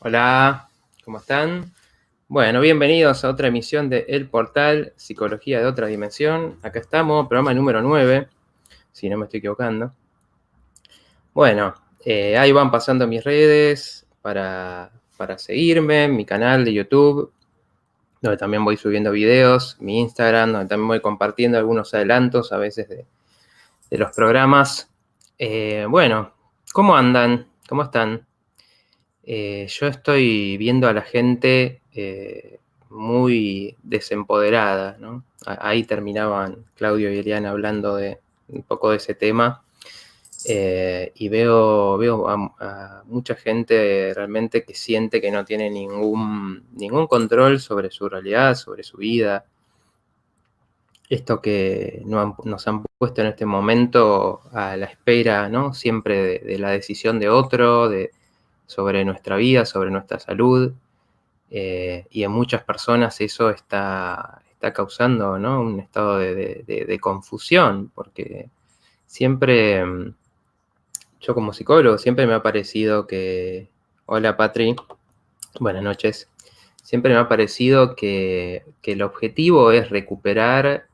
Hola, ¿cómo están? Bueno, bienvenidos a otra emisión de El Portal Psicología de Otra Dimensión. Acá estamos, programa número 9, si no me estoy equivocando. Bueno, ahí van pasando mis redes para seguirme, mi canal de YouTube, donde también voy subiendo videos, mi Instagram, donde también voy compartiendo algunos adelantos a veces de los programas. Bueno, ¿cómo andan? ¿Cómo están? Yo estoy viendo a la gente muy desempoderada, ¿no? Ahí terminaban Claudio y Eliana hablando de un poco de ese tema. Y veo a mucha gente realmente que siente que no tiene ningún control sobre su realidad, sobre su vida. Esto que nos han puesto en este momento a la espera, ¿no? Siempre de la decisión de otro, sobre nuestra vida, sobre nuestra salud. Y en muchas personas eso está causando, ¿no? Un estado de confusión, porque siempre, yo como psicólogo, siempre me ha parecido que, hola Patri, buenas noches, siempre me ha parecido que el objetivo es recuperar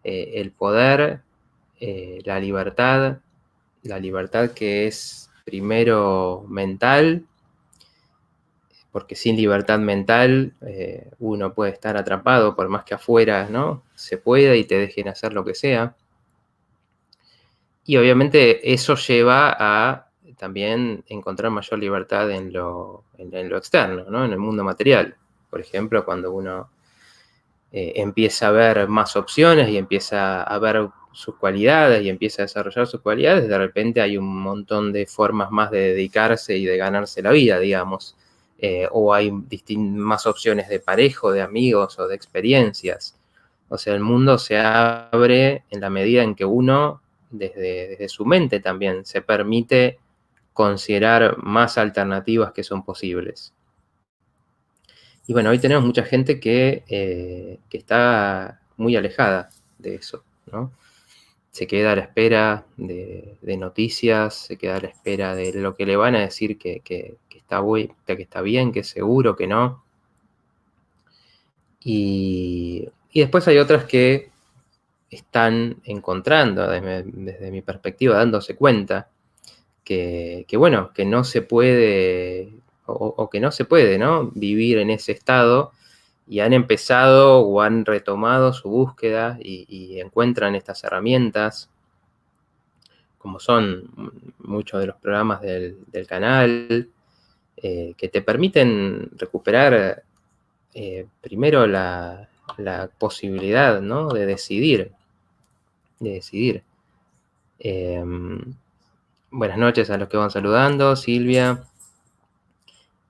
el poder, la libertad que es primero mental, porque sin libertad mental uno puede estar atrapado, por más que afuera, ¿no? Se pueda y te dejen hacer lo que sea. Y obviamente eso lleva a también encontrar mayor libertad en lo externo, ¿no? En el mundo material. Por ejemplo, cuando uno empieza a ver más opciones y empieza a ver sus cualidades y empieza a desarrollar sus cualidades, de repente hay un montón de formas más de dedicarse y de ganarse la vida, digamos. O hay más opciones de pareja, de amigos o de experiencias. O sea, el mundo se abre en la medida en que uno, desde su mente también, se permite considerar más alternativas que son posibles. Y bueno, hoy tenemos mucha gente que está muy alejada de eso, ¿no? Se queda a la espera de noticias, se queda a la espera de lo que le van a decir que está bien, que es seguro, que no. Y después hay otras que están encontrando, desde mi perspectiva, dándose cuenta bueno, que no se puede, o que no se puede, ¿no? Vivir en ese estado, y han empezado o han retomado su búsqueda y encuentran estas herramientas, como son muchos de los programas del canal, que te permiten recuperar primero la posibilidad, ¿no? De decidir. Eh, Buenas noches a los que van saludando, Silvia.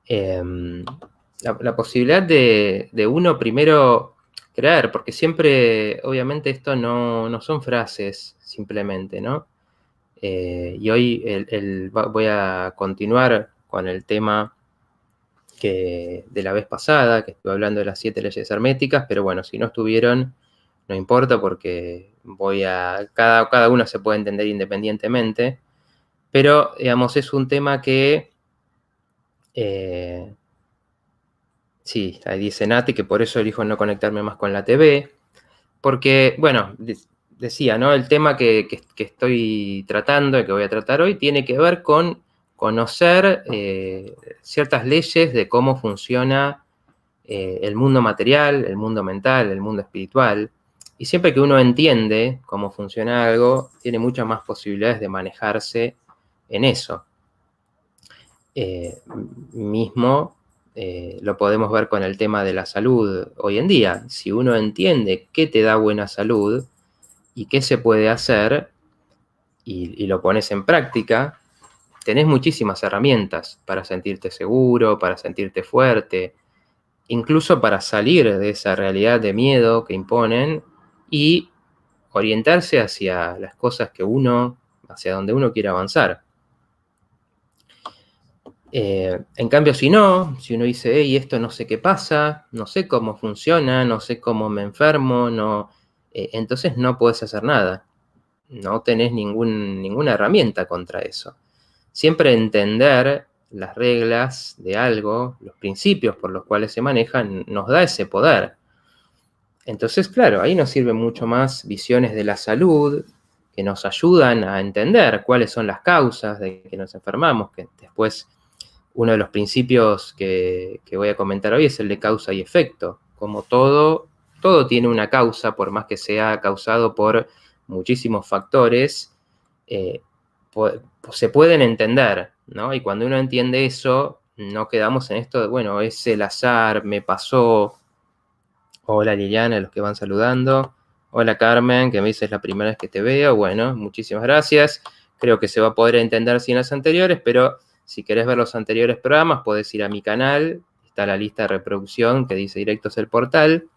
La posibilidad de uno primero creer, porque siempre, obviamente, esto no son frases simplemente, ¿no? Y hoy voy a continuar con el tema de la vez pasada, que estuve hablando de las 7 leyes herméticas, pero bueno, si no estuvieron, no importa, porque cada una se puede entender independientemente, pero, digamos, es un tema que sí, ahí dice Nati que por eso elijo no conectarme más con la TV, porque, bueno, decía, ¿no? El tema que estoy tratando, y que voy a tratar hoy, tiene que ver con conocer ciertas leyes de cómo funciona el mundo material, el mundo mental, el mundo espiritual. Y siempre que uno entiende cómo funciona algo, tiene muchas más posibilidades de manejarse en eso. Mismo lo podemos ver con el tema de la salud hoy en día. Si uno entiende qué te da buena salud y qué se puede hacer, y lo pones en práctica, tenés muchísimas herramientas para sentirte seguro, para sentirte fuerte, incluso para salir de esa realidad de miedo que imponen y orientarse hacia las cosas hacia donde uno quiere avanzar. En cambio, si uno dice, hey, esto no sé qué pasa, no sé cómo funciona, no sé cómo me enfermo, entonces no puedes hacer nada. No tenés ninguna herramienta contra eso. Siempre entender las reglas de algo, los principios por los cuales se manejan, nos da ese poder. Entonces, claro, ahí nos sirven mucho más visiones de la salud, que nos ayudan a entender cuáles son las causas de que nos enfermamos, que después uno de los principios que voy a comentar hoy es el de causa y efecto. Como todo tiene una causa, por más que sea causado por muchísimos factores, se pueden entender, ¿no? Y cuando uno entiende eso, no quedamos en esto de, bueno, es el azar, me pasó. Hola Liliana, los que van saludando. Hola Carmen, que me dices la primera vez que te veo. Bueno, muchísimas gracias. Creo que se va a poder entender sin las anteriores, pero si querés ver los anteriores programas, podés ir a mi canal. Está la lista de reproducción que dice Directos el Portal,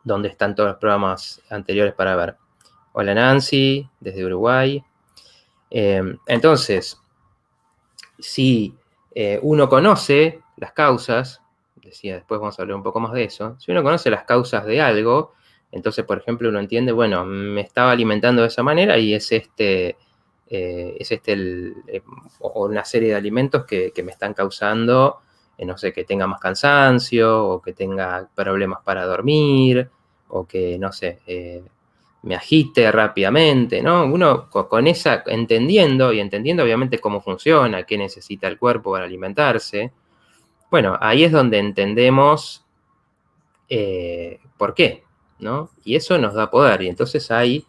donde están todos los programas anteriores para ver. Hola Nancy, desde Uruguay. Entonces, si uno conoce las causas, decía, después vamos a hablar un poco más de eso, si uno conoce las causas de algo, entonces, por ejemplo, uno entiende, bueno, me estaba alimentando de esa manera y es o una serie de alimentos que me están causando, no sé, que tenga más cansancio, o que tenga problemas para dormir, o que, no sé, me agite rápidamente, ¿no? Uno con esa, entendiendo obviamente cómo funciona, qué necesita el cuerpo para alimentarse, bueno, ahí es donde entendemos por qué, ¿no? Y eso nos da poder. Y entonces hay,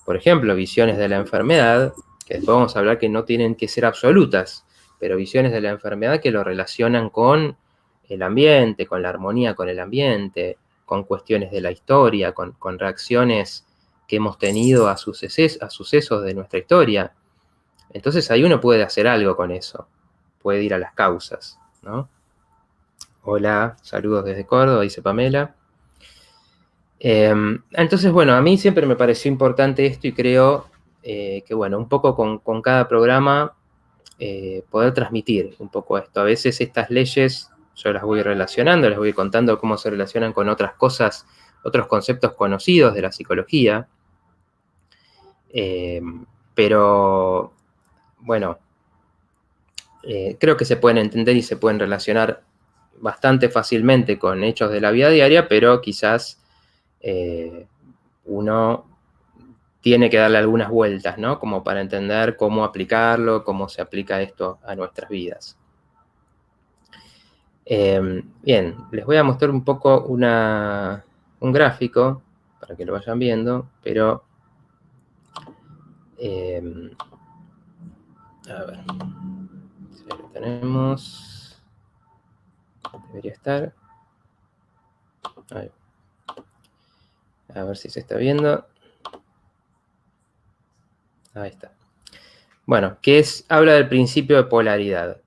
por ejemplo, visiones de la enfermedad, que después vamos a hablar que no tienen que ser absolutas, pero visiones de la enfermedad que lo relacionan con el ambiente, con la armonía con el ambiente, con cuestiones de la historia, con reacciones que hemos tenido a sucesos de nuestra historia. Entonces ahí uno puede hacer algo con eso, puede ir a las causas, ¿no? Hola, saludos desde Córdoba, dice Pamela. Entonces, bueno, a mí siempre me pareció importante esto y creo que, bueno, un poco con cada programa poder transmitir un poco esto. A veces estas leyes yo las voy relacionando, les voy contando cómo se relacionan con otras cosas, otros conceptos conocidos de la psicología. Pero, bueno, creo que se pueden entender y se pueden relacionar bastante fácilmente con hechos de la vida diaria, pero quizás uno tiene que darle algunas vueltas, ¿no? Como para entender cómo aplicarlo, cómo se aplica esto a nuestras vidas. Bien, les voy a mostrar un poco un gráfico para que lo vayan viendo, pero a ver, si lo tenemos, debería estar. Ahí. A ver si se está viendo. Ahí está. Bueno, habla del principio de polaridad.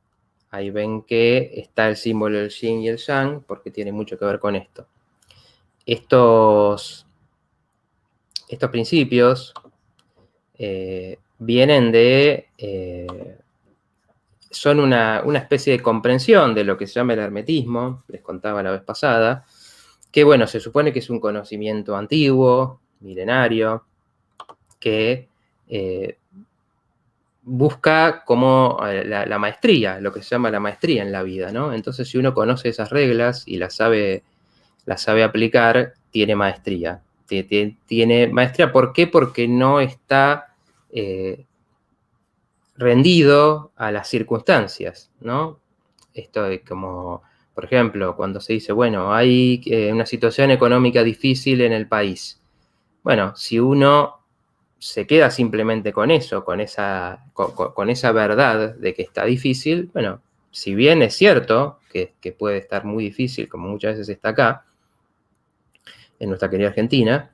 Ahí ven que está el símbolo del yin y el yang, porque tiene mucho que ver con esto. Estos principios vienen son una especie de comprensión de lo que se llama el hermetismo, les contaba la vez pasada, que, bueno, se supone que es un conocimiento antiguo, milenario, que busca como la maestría, lo que se llama la maestría en la vida, ¿no? Entonces, si uno conoce esas reglas y las sabe aplicar, tiene maestría. Tiene maestría, ¿por qué? Porque no está rendido a las circunstancias, ¿no? Esto es como, por ejemplo, cuando se dice, bueno, hay una situación económica difícil en el país. Bueno, si uno se queda simplemente con eso, con esa verdad de que está difícil, bueno, si bien es cierto que puede estar muy difícil, como muchas veces está acá, en nuestra querida Argentina,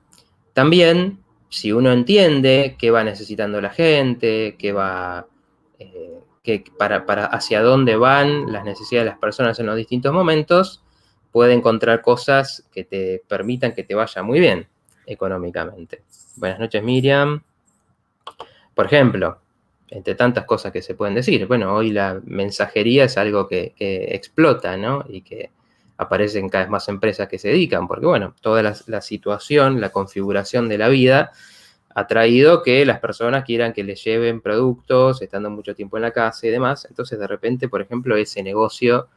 también, si uno entiende qué va necesitando la gente, hacia dónde van las necesidades de las personas en los distintos momentos, puede encontrar cosas que te permitan que te vaya muy bien económicamente. Buenas noches, Miriam. Por ejemplo, entre tantas cosas que se pueden decir, bueno, hoy la mensajería es algo que explota, ¿no? Y que aparecen cada vez más empresas que se dedican, porque, bueno, toda la situación, la configuración de la vida atraído que las personas quieran que les lleven productos, estando mucho tiempo en la casa y demás. Entonces, de repente, por ejemplo, ese negocio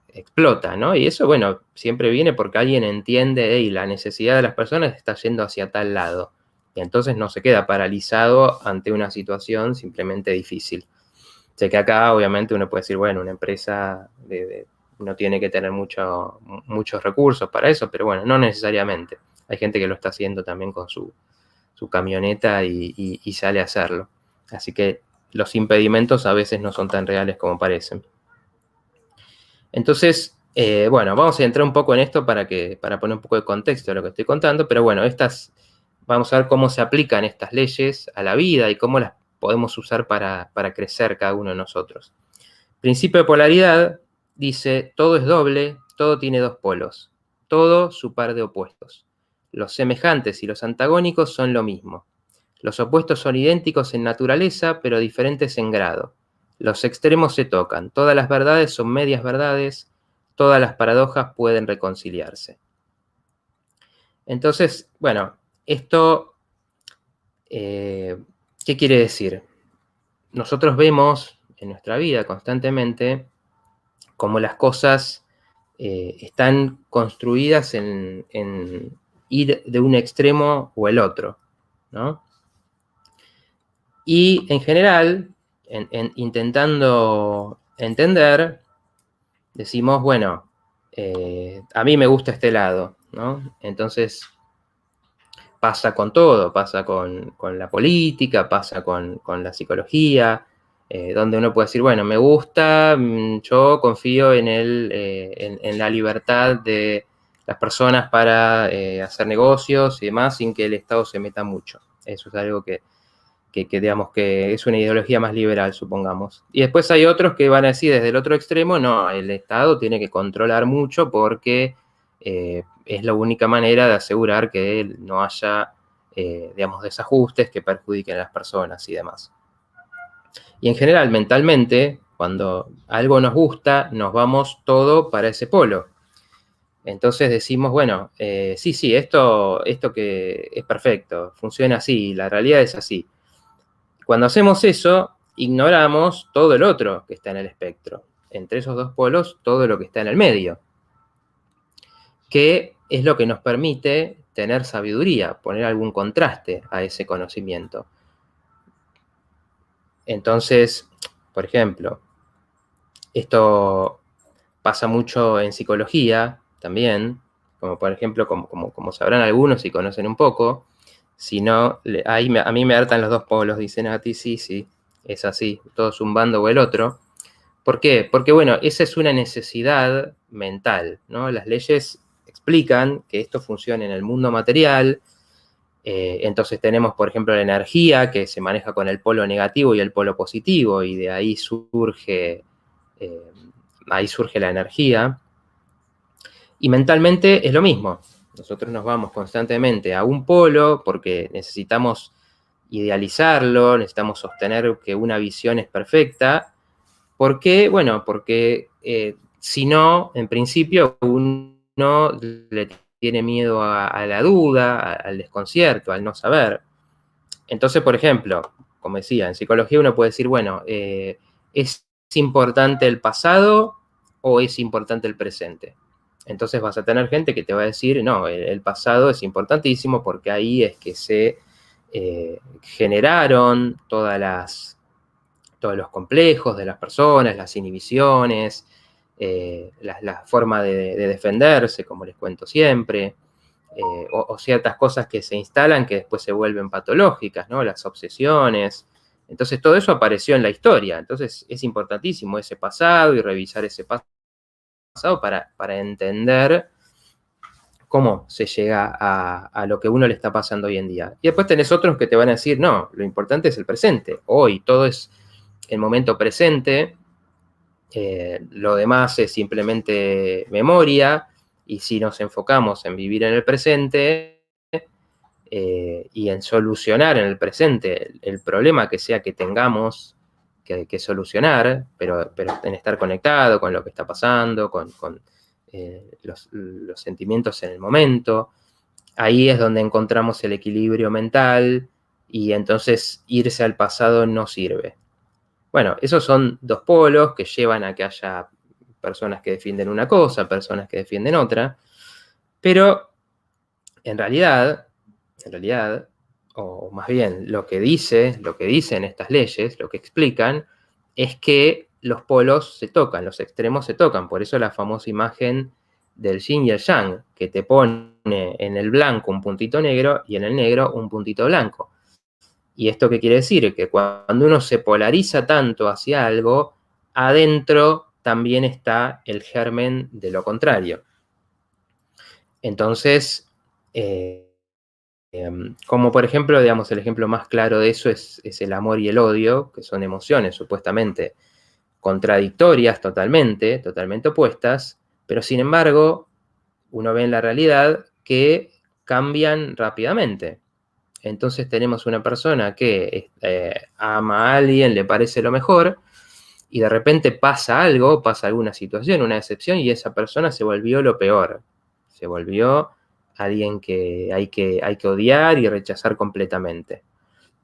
explota, ¿no? Y eso, bueno, siempre viene porque alguien entiende, y la necesidad de las personas está yendo hacia tal lado. Y entonces no se queda paralizado ante una situación simplemente difícil. Sé que acá, obviamente, uno puede decir, bueno, una empresa no tiene que tener muchos recursos para eso, pero bueno, no necesariamente. Hay gente que lo está haciendo también con su camioneta y sale a hacerlo. Así que los impedimentos a veces no son tan reales como parecen. Entonces, bueno, vamos a entrar un poco en esto para poner un poco de contexto a lo que estoy contando, pero bueno, vamos a ver cómo se aplican estas leyes a la vida y cómo las podemos usar para crecer cada uno de nosotros. Principio de polaridad dice, todo es doble, todo tiene dos polos, todo su par de opuestos. Los semejantes y los antagónicos son lo mismo. Los opuestos son idénticos en naturaleza, pero diferentes en grado. Los extremos se tocan, todas las verdades son medias verdades, todas las paradojas pueden reconciliarse. Entonces, bueno, esto, ¿qué quiere decir? Nosotros vemos en nuestra vida constantemente cómo las cosas están construidas en ir de un extremo o el otro, ¿no? Y en general, intentando entender, decimos, bueno, a mí me gusta este lado, ¿no? Entonces pasa con todo, pasa con la política, pasa con la psicología, donde uno puede decir, bueno, me gusta, yo confío en la libertad de las personas para hacer negocios y demás sin que el Estado se meta mucho. Eso es algo que digamos que es una ideología más liberal, supongamos. Y después hay otros que van a decir desde el otro extremo, no, el Estado tiene que controlar mucho porque es la única manera de asegurar que no haya, digamos, desajustes que perjudiquen a las personas y demás. Y en general, mentalmente, cuando algo nos gusta, nos vamos todo para ese polo. Entonces decimos, bueno, sí, esto que es perfecto, funciona así, la realidad es así. Cuando hacemos eso, ignoramos todo el otro que está en el espectro. Entre esos dos polos, todo lo que está en el medio. Que es lo que nos permite tener sabiduría, poner algún contraste a ese conocimiento. Entonces, por ejemplo, esto pasa mucho en psicología también, como por ejemplo, como sabrán algunos si conocen un poco, si no, a mí me hartan los dos polos, dicen a ti, sí, es así, todo es un bando o el otro. ¿Por qué? Porque, bueno, esa es una necesidad mental, ¿no? Las leyes explican que esto funciona en el mundo material, entonces tenemos, por ejemplo, la energía que se maneja con el polo negativo y el polo positivo, y de ahí surge la energía. Y mentalmente es lo mismo. Nosotros nos vamos constantemente a un polo porque necesitamos idealizarlo, necesitamos sostener que una visión es perfecta. ¿Por qué? Bueno, porque si no, en principio uno le tiene miedo a la duda, al desconcierto, al no saber. Entonces, por ejemplo, como decía, en psicología uno puede decir, bueno, ¿es importante el pasado o es importante el presente? Entonces vas a tener gente que te va a decir, no, el pasado es importantísimo porque ahí es que se generaron todos los complejos de las personas, las inhibiciones, la forma de defenderse, como les cuento siempre, o ciertas cosas que se instalan que después se vuelven patológicas, ¿no? Las obsesiones. Entonces todo eso apareció en la historia. Entonces es importantísimo ese pasado y revisar ese pasado para entender cómo se llega a lo que uno le está pasando hoy en día. Y después tenés otros que te van a decir, no, lo importante es el presente. Hoy todo es el momento presente, lo demás es simplemente memoria, y si nos enfocamos en vivir en el presente y en solucionar en el presente el problema que sea que tengamos que solucionar, pero en estar conectado con lo que está pasando, con los sentimientos en el momento, ahí es donde encontramos el equilibrio mental y entonces irse al pasado no sirve. Bueno, esos son dos polos que llevan a que haya personas que defienden una cosa, personas que defienden otra, pero en realidad, o más bien lo que dicen estas leyes, lo que explican, es que los polos se tocan, los extremos se tocan. Por eso la famosa imagen del yin y el yang, que te pone en el blanco un puntito negro y en el negro un puntito blanco. ¿Y esto qué quiere decir? Que cuando uno se polariza tanto hacia algo, adentro también está el germen de lo contrario. Entonces, como por ejemplo, digamos, el ejemplo más claro de eso es el amor y el odio, que son emociones supuestamente contradictorias totalmente opuestas, pero sin embargo, uno ve en la realidad que cambian rápidamente. Entonces tenemos una persona que ama a alguien, le parece lo mejor, y de repente pasa algo, pasa alguna situación, una decepción, y esa persona se volvió lo peor. Se volvió alguien que hay que odiar y rechazar completamente.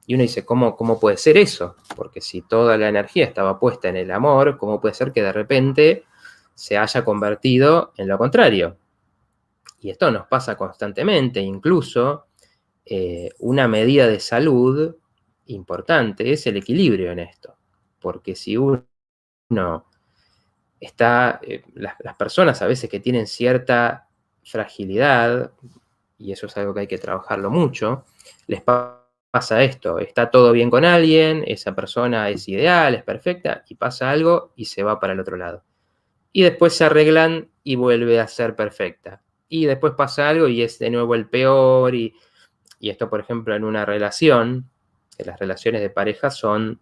Y uno dice, ¿cómo puede ser eso? Porque si toda la energía estaba puesta en el amor, ¿cómo puede ser que de repente se haya convertido en lo contrario? Y esto nos pasa constantemente, incluso una medida de salud importante es el equilibrio en esto. Porque si uno está, las personas a veces que tienen cierta fragilidad, y eso es algo que hay que trabajarlo mucho, les pasa esto, está todo bien con alguien, esa persona es ideal, es perfecta, y pasa algo y se va para el otro lado. Y después se arreglan y vuelve a ser perfecta. Y después pasa algo y es de nuevo el peor, y esto, por ejemplo, en una relación, que las relaciones de pareja son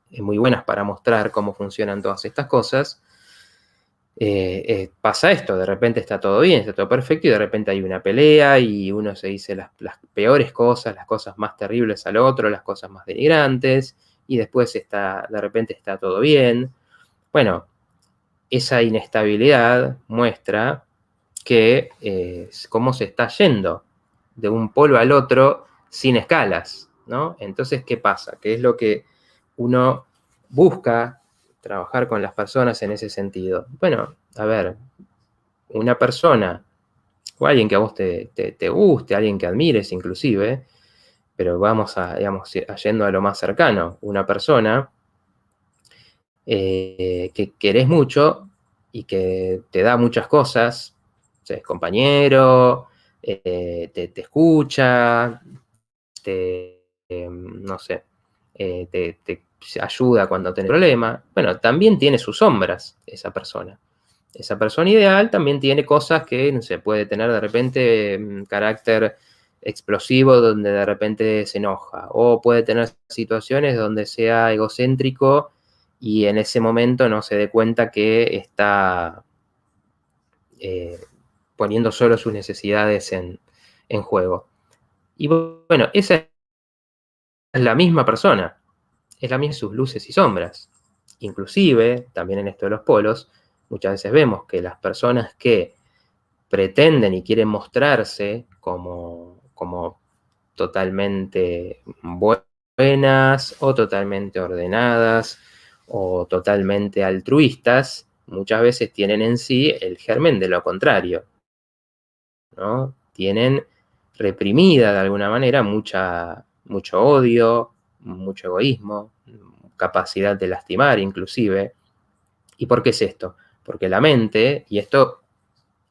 muy buenas para mostrar cómo funcionan todas estas cosas. Pasa esto, de repente está todo bien, está todo perfecto, y de repente hay una pelea y uno se dice las peores cosas, las cosas más terribles al otro, las cosas más denigrantes, y después de repente está todo bien. Bueno, esa inestabilidad muestra que cómo se está yendo de un polo al otro sin escalas, ¿no? Entonces, ¿qué pasa? ¿Qué es lo que uno busca trabajar con las personas en ese sentido? Bueno, a ver, una persona o alguien que a vos te guste, alguien que admires inclusive, pero vamos digamos, yendo a lo más cercano, una persona que querés mucho y que te da muchas cosas, o sea, es compañero, te escucha, no sé, te ayuda cuando tenés problema. Bueno, también tiene sus sombras esa persona. Esa persona ideal también tiene cosas que, no sé, puede tener de repente carácter explosivo donde de repente se enoja, o puede tener situaciones donde sea egocéntrico y en ese momento no se dé cuenta que está poniendo solo sus necesidades en juego. Y bueno, esa es la misma persona, es la misma sus luces y sombras. Inclusive, también en esto de los polos, muchas veces vemos que las personas que pretenden y quieren mostrarse como totalmente buenas o totalmente ordenadas o totalmente altruistas, muchas veces tienen en sí el germen de lo contrario, ¿no? Tienen reprimida de alguna manera mucho odio, mucho egoísmo, capacidad de lastimar inclusive. ¿Y por qué es esto? Porque la mente, y esto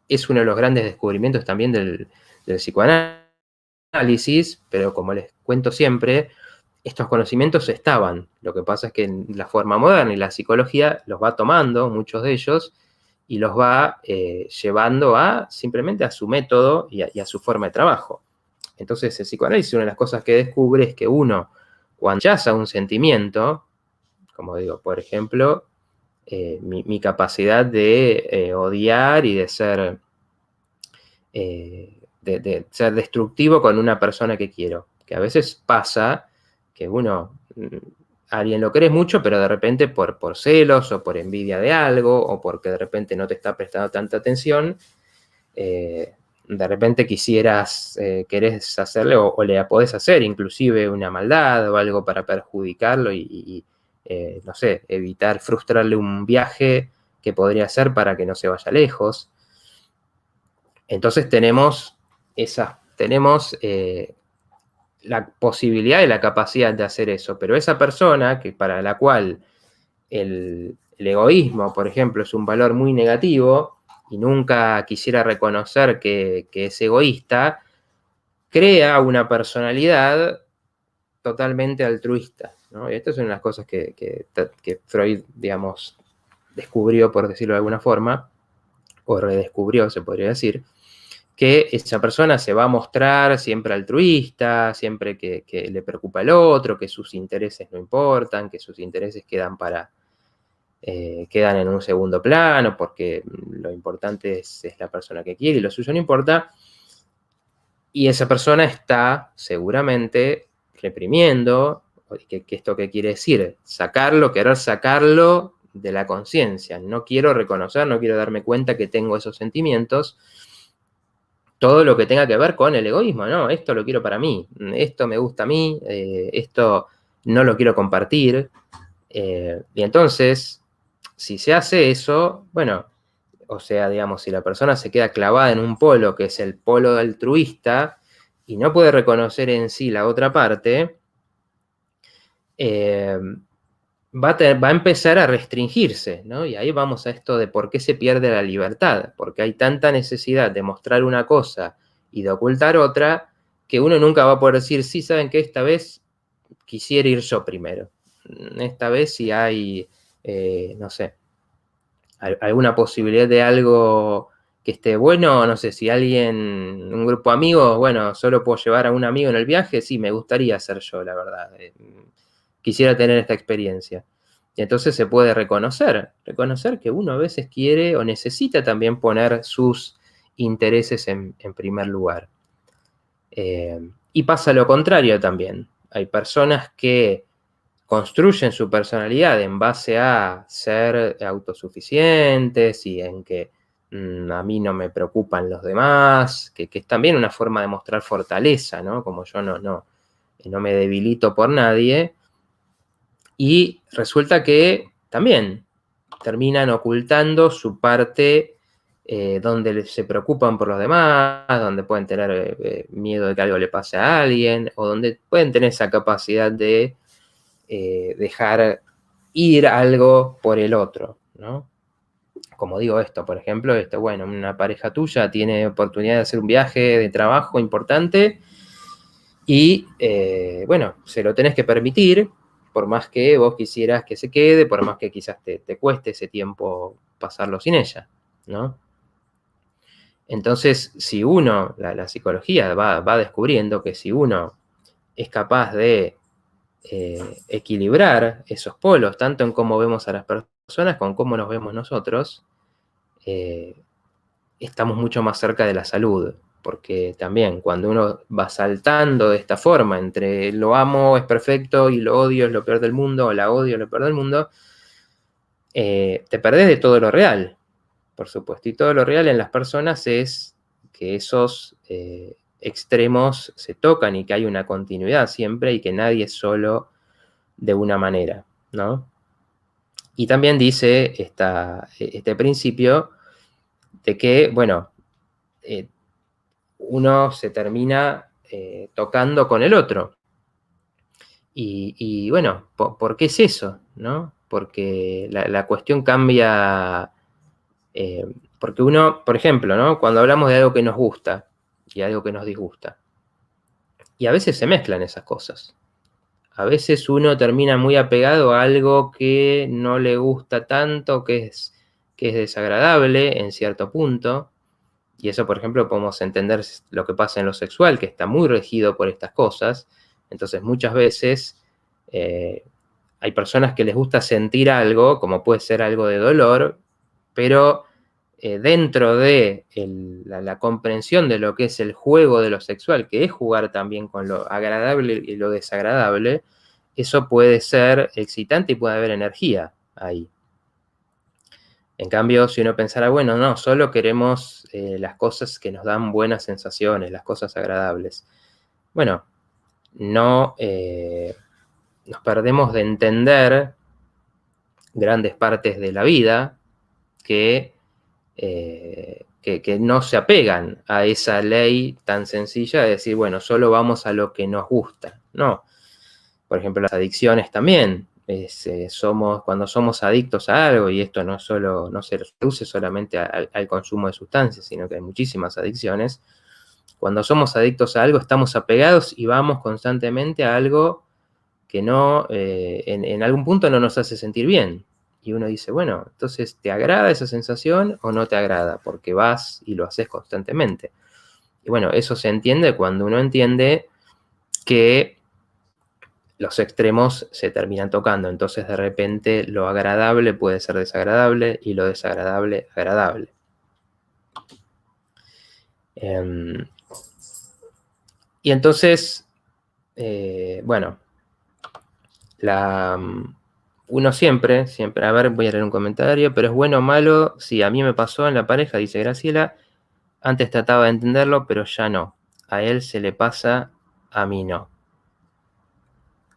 es uno de los grandes descubrimientos también del psicoanálisis, pero como les cuento siempre, estos conocimientos estaban. Lo que pasa es que en la forma moderna y la psicología los va tomando, muchos de ellos, y los va llevando simplemente a su método y a su forma de trabajo. Entonces, el psicoanálisis, una de las cosas que descubre es que uno, cuando rechaza un sentimiento, como digo, por ejemplo, mi capacidad de odiar y de ser ser destructivo con una persona que quiero. Que a veces pasa que alguien lo querés mucho, pero de repente por celos o por envidia de algo, o porque de repente no te está prestando tanta atención, de repente querés hacerle o le podés hacer inclusive una maldad o algo para perjudicarlo y no sé, evitar frustrarle un viaje que podría hacer para que no se vaya lejos. Entonces tenemos la posibilidad y la capacidad de hacer eso, pero esa persona para la cual el egoísmo, por ejemplo, es un valor muy negativo y nunca quisiera reconocer que es egoísta, crea una personalidad totalmente altruista, ¿no? Y estas son las cosas que Freud, digamos, descubrió, por decirlo de alguna forma, o redescubrió, se podría decir, que esa persona se va a mostrar siempre altruista, siempre que le preocupa el otro, que sus intereses no importan, que sus intereses quedan en un segundo plano, porque lo importante es la persona que quiere y lo suyo no importa. Y esa persona está seguramente reprimiendo, que esto qué quiere decir, querer sacarlo de la conciencia. No quiero reconocer, no quiero darme cuenta que tengo esos sentimientos. Todo lo que tenga que ver con el egoísmo, ¿no? Esto lo quiero para mí, esto me gusta a mí, esto no lo quiero compartir. Y entonces, si se hace eso, bueno, o sea, digamos, si la persona se queda clavada en un polo que es el polo altruista y no puede reconocer en sí la otra parte, va a empezar a restringirse, ¿no? Y ahí vamos a esto de por qué se pierde la libertad, porque hay tanta necesidad de mostrar una cosa y de ocultar otra, que uno nunca va a poder decir, sí, saben que esta vez quisiera ir yo primero. Esta vez si hay, no sé, alguna posibilidad de algo que esté bueno, no sé, si un grupo de amigos, bueno, solo puedo llevar a un amigo en el viaje, sí, me gustaría ser yo, la verdad. Quisiera tener esta experiencia. Y entonces se puede reconocer que uno a veces quiere o necesita también poner sus intereses en primer lugar. Y pasa lo contrario también. Hay personas que construyen su personalidad en base a ser autosuficientes y en que a mí no me preocupan los demás, que es también una forma de mostrar fortaleza, ¿no? Como yo no me debilito por nadie. Y resulta que también terminan ocultando su parte donde se preocupan por los demás, donde pueden tener miedo de que algo le pase a alguien, o donde pueden tener esa capacidad de dejar ir algo por el otro, ¿no? Como digo esto, por ejemplo, bueno, una pareja tuya tiene oportunidad de hacer un viaje de trabajo importante y, bueno, se lo tenés que permitir, por más que vos quisieras que se quede, por más que quizás te cueste ese tiempo pasarlo sin ella, ¿no? Entonces, si uno, la psicología va descubriendo que si uno es capaz de equilibrar esos polos, tanto en cómo vemos a las personas como en cómo nos vemos nosotros, estamos mucho más cerca de la salud, porque también cuando uno va saltando de esta forma entre lo amo, es perfecto, y lo odio, es lo peor del mundo, o la odio, es lo peor del mundo, te perdés de todo lo real, por supuesto. Y todo lo real en las personas es que esos extremos se tocan y que hay una continuidad siempre y que nadie es solo de una manera, ¿no? Y también dice este principio de que, bueno, uno se termina tocando con el otro. Y bueno, ¿por qué es eso? ¿No? Porque la cuestión cambia, porque uno, por ejemplo, ¿no? Cuando hablamos de algo que nos gusta y algo que nos disgusta, y a veces se mezclan esas cosas. A veces uno termina muy apegado a algo que no le gusta tanto, que es desagradable en cierto punto. Y eso, por ejemplo, podemos entender lo que pasa en lo sexual, que está muy regido por estas cosas. Entonces, muchas veces hay personas que les gusta sentir algo, como puede ser algo de dolor, pero dentro de la comprensión de lo que es el juego de lo sexual, que es jugar también con lo agradable y lo desagradable, eso puede ser excitante y puede haber energía ahí. En cambio, si uno pensara, bueno, no, solo queremos las cosas que nos dan buenas sensaciones, las cosas agradables. Bueno, no nos perdemos de entender grandes partes de la vida que no se apegan a esa ley tan sencilla de decir, bueno, solo vamos a lo que nos gusta. No. Por ejemplo, las adicciones también. Cuando somos adictos a algo, y esto no se reduce solamente al consumo de sustancias, sino que hay muchísimas adicciones. Cuando somos adictos a algo, estamos apegados y vamos constantemente a algo que no, en algún punto no nos hace sentir bien. Y uno dice, bueno, entonces, ¿te agrada esa sensación o no te agrada? Porque vas y lo haces constantemente. Y bueno, eso se entiende cuando uno entiende que los extremos se terminan tocando. Entonces, de repente, lo agradable puede ser desagradable y lo desagradable, agradable. Y entonces, bueno, uno siempre, a ver, voy a leer un comentario, pero es bueno o malo, sí, a mí me pasó en la pareja, dice Graciela, antes trataba de entenderlo, pero ya no. A él se le pasa, a mí no.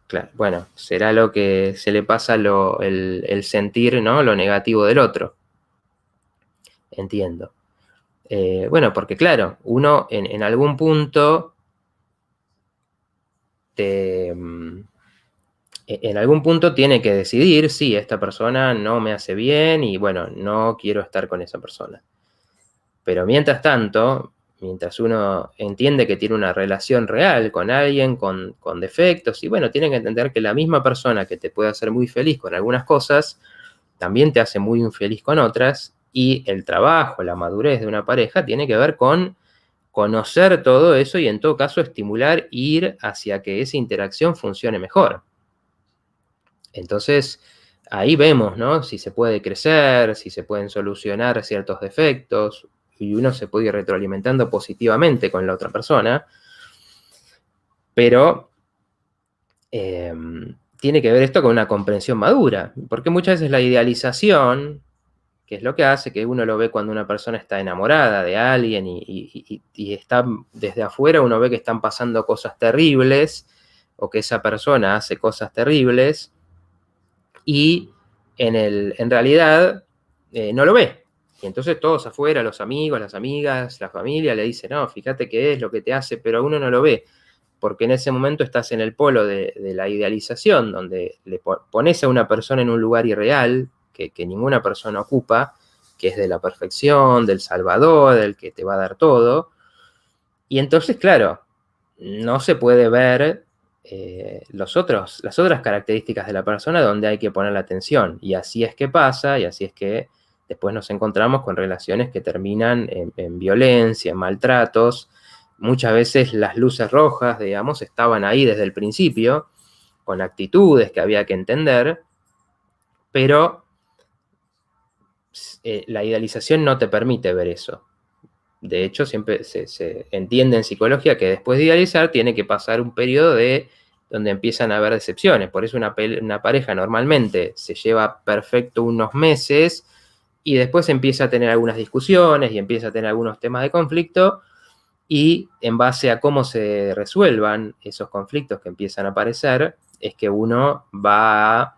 Claro, bueno, será lo que se le pasa el sentir, ¿no? Lo negativo del otro. Entiendo. Bueno, porque claro, uno en algún punto en algún punto tiene que decidir si esta persona no me hace bien y bueno, no quiero estar con esa persona. Pero mientras tanto, mientras uno entiende que tiene una relación real con alguien con defectos, y bueno, tiene que entender que la misma persona que te puede hacer muy feliz con algunas cosas, también te hace muy infeliz con otras, y el trabajo, la madurez de una pareja tiene que ver con conocer todo eso y en todo caso estimular, ir hacia que esa interacción funcione mejor. Entonces, ahí vemos, ¿no? Si se puede crecer, si se pueden solucionar ciertos defectos, y uno se puede ir retroalimentando positivamente con la otra persona, pero tiene que ver esto con una comprensión madura, porque muchas veces la idealización, que es lo que hace que uno lo ve cuando una persona está enamorada de alguien y está desde afuera, uno ve que están pasando cosas terribles, o que esa persona hace cosas terribles, y en realidad no lo ve. Y entonces todos afuera, los amigos, las amigas, la familia, le dicen, no, fíjate qué es lo que te hace, pero uno no lo ve, porque en ese momento estás en el polo de la idealización, donde le pones a una persona en un lugar irreal, que ninguna persona ocupa, que es de la perfección, del salvador, del que te va a dar todo. Y entonces, claro, no se puede ver las otras características de la persona donde hay que poner la atención. Y así es que pasa, y así es que después nos encontramos con relaciones que terminan en violencia, en maltratos. Muchas veces las luces rojas, digamos, estaban ahí desde el principio, con actitudes que había que entender, pero la idealización no te permite ver eso. De hecho, siempre se entiende en psicología que después de idealizar tiene que pasar un periodo donde empiezan a haber decepciones. Por eso una pareja normalmente se lleva perfecto unos meses y después empieza a tener algunas discusiones y empieza a tener algunos temas de conflicto, y en base a cómo se resuelvan esos conflictos que empiezan a aparecer, es que uno va a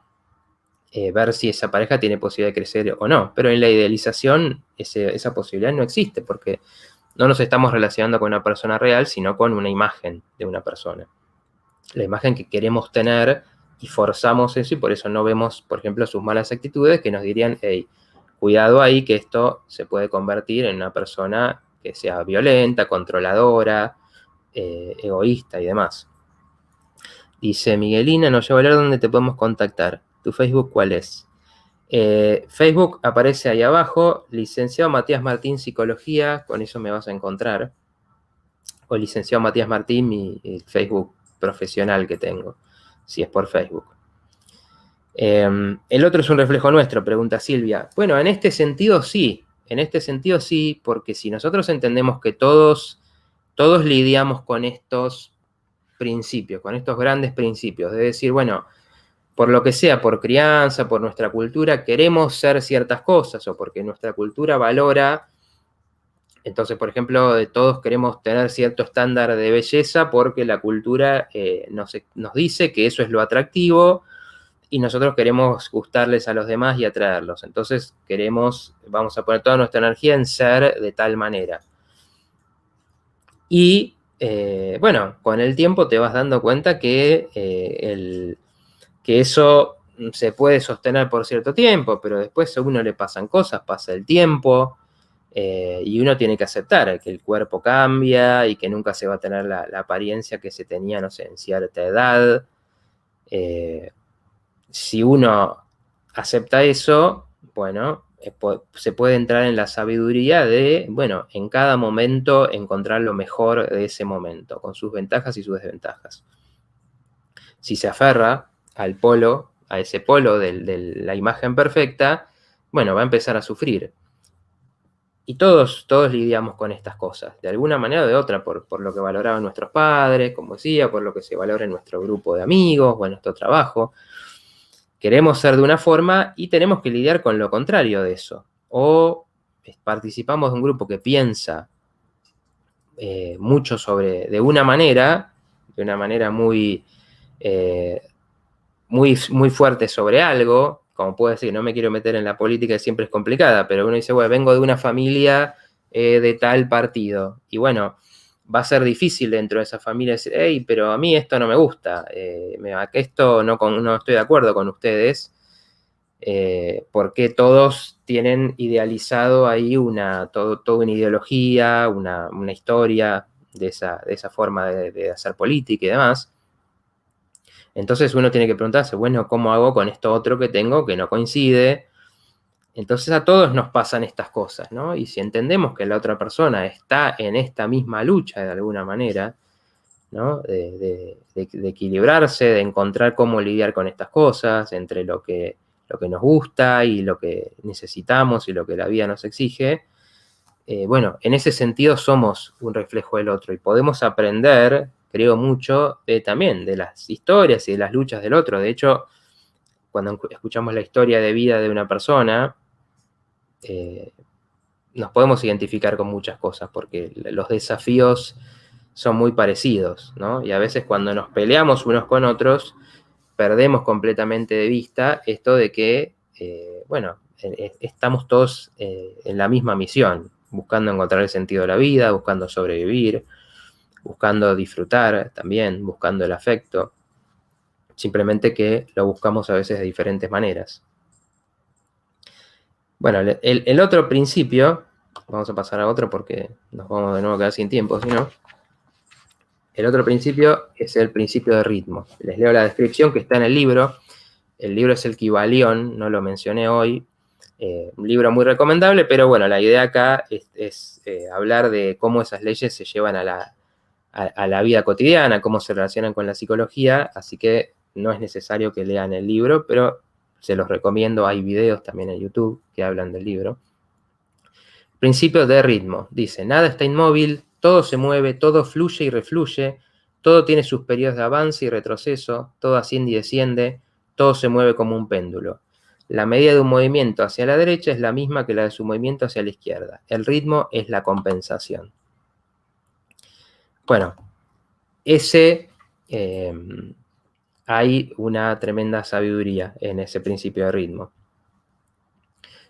ver si esa pareja tiene posibilidad de crecer o no. Pero en la idealización esa posibilidad no existe, porque no nos estamos relacionando con una persona real, sino con una imagen de una persona. La imagen que queremos tener, y forzamos eso, y por eso no vemos, por ejemplo, sus malas actitudes, que nos dirían, hey, cuidado ahí, que esto se puede convertir en una persona que sea violenta, controladora, egoísta y demás. Dice Miguelina, nos lleva a hablar dónde te podemos contactar. ¿Tu Facebook cuál es? Facebook aparece ahí abajo, licenciado Matías Martín Psicología, con eso me vas a encontrar. O licenciado Matías Martín, mi Facebook profesional que tengo, si es por Facebook. El otro es un reflejo nuestro, pregunta Silvia. Bueno, en este sentido sí, porque si nosotros entendemos que todos lidiamos con estos principios, con estos grandes principios, de decir, bueno, por lo que sea, por crianza, por nuestra cultura, queremos ser ciertas cosas o porque nuestra cultura valora. Entonces, por ejemplo, todos queremos tener cierto estándar de belleza porque la cultura nos dice que eso es lo atractivo y nosotros queremos gustarles a los demás y atraerlos. Entonces, vamos a poner toda nuestra energía en ser de tal manera. Y, bueno, con el tiempo te vas dando cuenta que eso se puede sostener por cierto tiempo, pero después a uno le pasan cosas, pasa el tiempo, y uno tiene que aceptar que el cuerpo cambia y que nunca se va a tener la apariencia que se tenía, no sé, en cierta edad. Si uno acepta eso, bueno, se puede entrar en la sabiduría de, bueno, en cada momento encontrar lo mejor de ese momento, con sus ventajas y sus desventajas. Si se aferra al polo, a ese polo de la imagen perfecta, bueno, va a empezar a sufrir. Y todos lidiamos con estas cosas, de alguna manera o de otra, por lo que valoraban nuestros padres, como decía, por lo que se valora en nuestro grupo de amigos o en nuestro trabajo. Queremos ser de una forma y tenemos que lidiar con lo contrario de eso. O participamos de un grupo que piensa mucho de una manera muy, muy fuerte sobre algo, como puedo decir, no me quiero meter en la política, que siempre es complicada, pero uno dice, bueno, vengo de una familia de tal partido. Y bueno, va a ser difícil dentro de esa familia decir, hey, pero a mí esto no me gusta, esto no estoy de acuerdo con ustedes, porque todos tienen idealizado ahí toda una ideología, una historia de esa forma de hacer política y demás. Entonces uno tiene que preguntarse, bueno, ¿cómo hago con esto otro que tengo que no coincide? Entonces a todos nos pasan estas cosas, ¿no? Y si entendemos que la otra persona está en esta misma lucha de alguna manera, ¿no? De equilibrarse, de encontrar cómo lidiar con estas cosas, entre lo que nos gusta y lo que necesitamos y lo que la vida nos exige, bueno, en ese sentido somos un reflejo del otro y podemos aprender, creo mucho, también de las historias y de las luchas del otro. De hecho, cuando escuchamos la historia de vida de una persona, nos podemos identificar con muchas cosas porque los desafíos son muy parecidos, ¿no? Y a veces cuando nos peleamos unos con otros, perdemos completamente de vista esto de que, bueno, estamos todos en la misma misión, buscando encontrar el sentido de la vida, buscando sobrevivir, buscando disfrutar también, buscando el afecto, simplemente que lo buscamos a veces de diferentes maneras. Bueno, el otro principio, vamos a pasar a otro porque nos vamos de nuevo a quedar sin tiempo, si no. El otro principio es el principio de ritmo. Les leo la descripción que está en el libro. El libro es el Kybalión, no lo mencioné hoy. Un libro muy recomendable, pero bueno, la idea acá es hablar de cómo esas leyes se llevan a la vida cotidiana, cómo se relacionan con la psicología, así que no es necesario que lean el libro, pero se los recomiendo, hay videos también en YouTube que hablan del libro. Principio de ritmo, dice, nada está inmóvil, todo se mueve, todo fluye y refluye, todo tiene sus periodos de avance y retroceso, todo asciende y desciende, todo se mueve como un péndulo. La medida de un movimiento hacia la derecha es la misma que la de su movimiento hacia la izquierda. El ritmo es la compensación. Bueno, hay una tremenda sabiduría en ese principio de ritmo.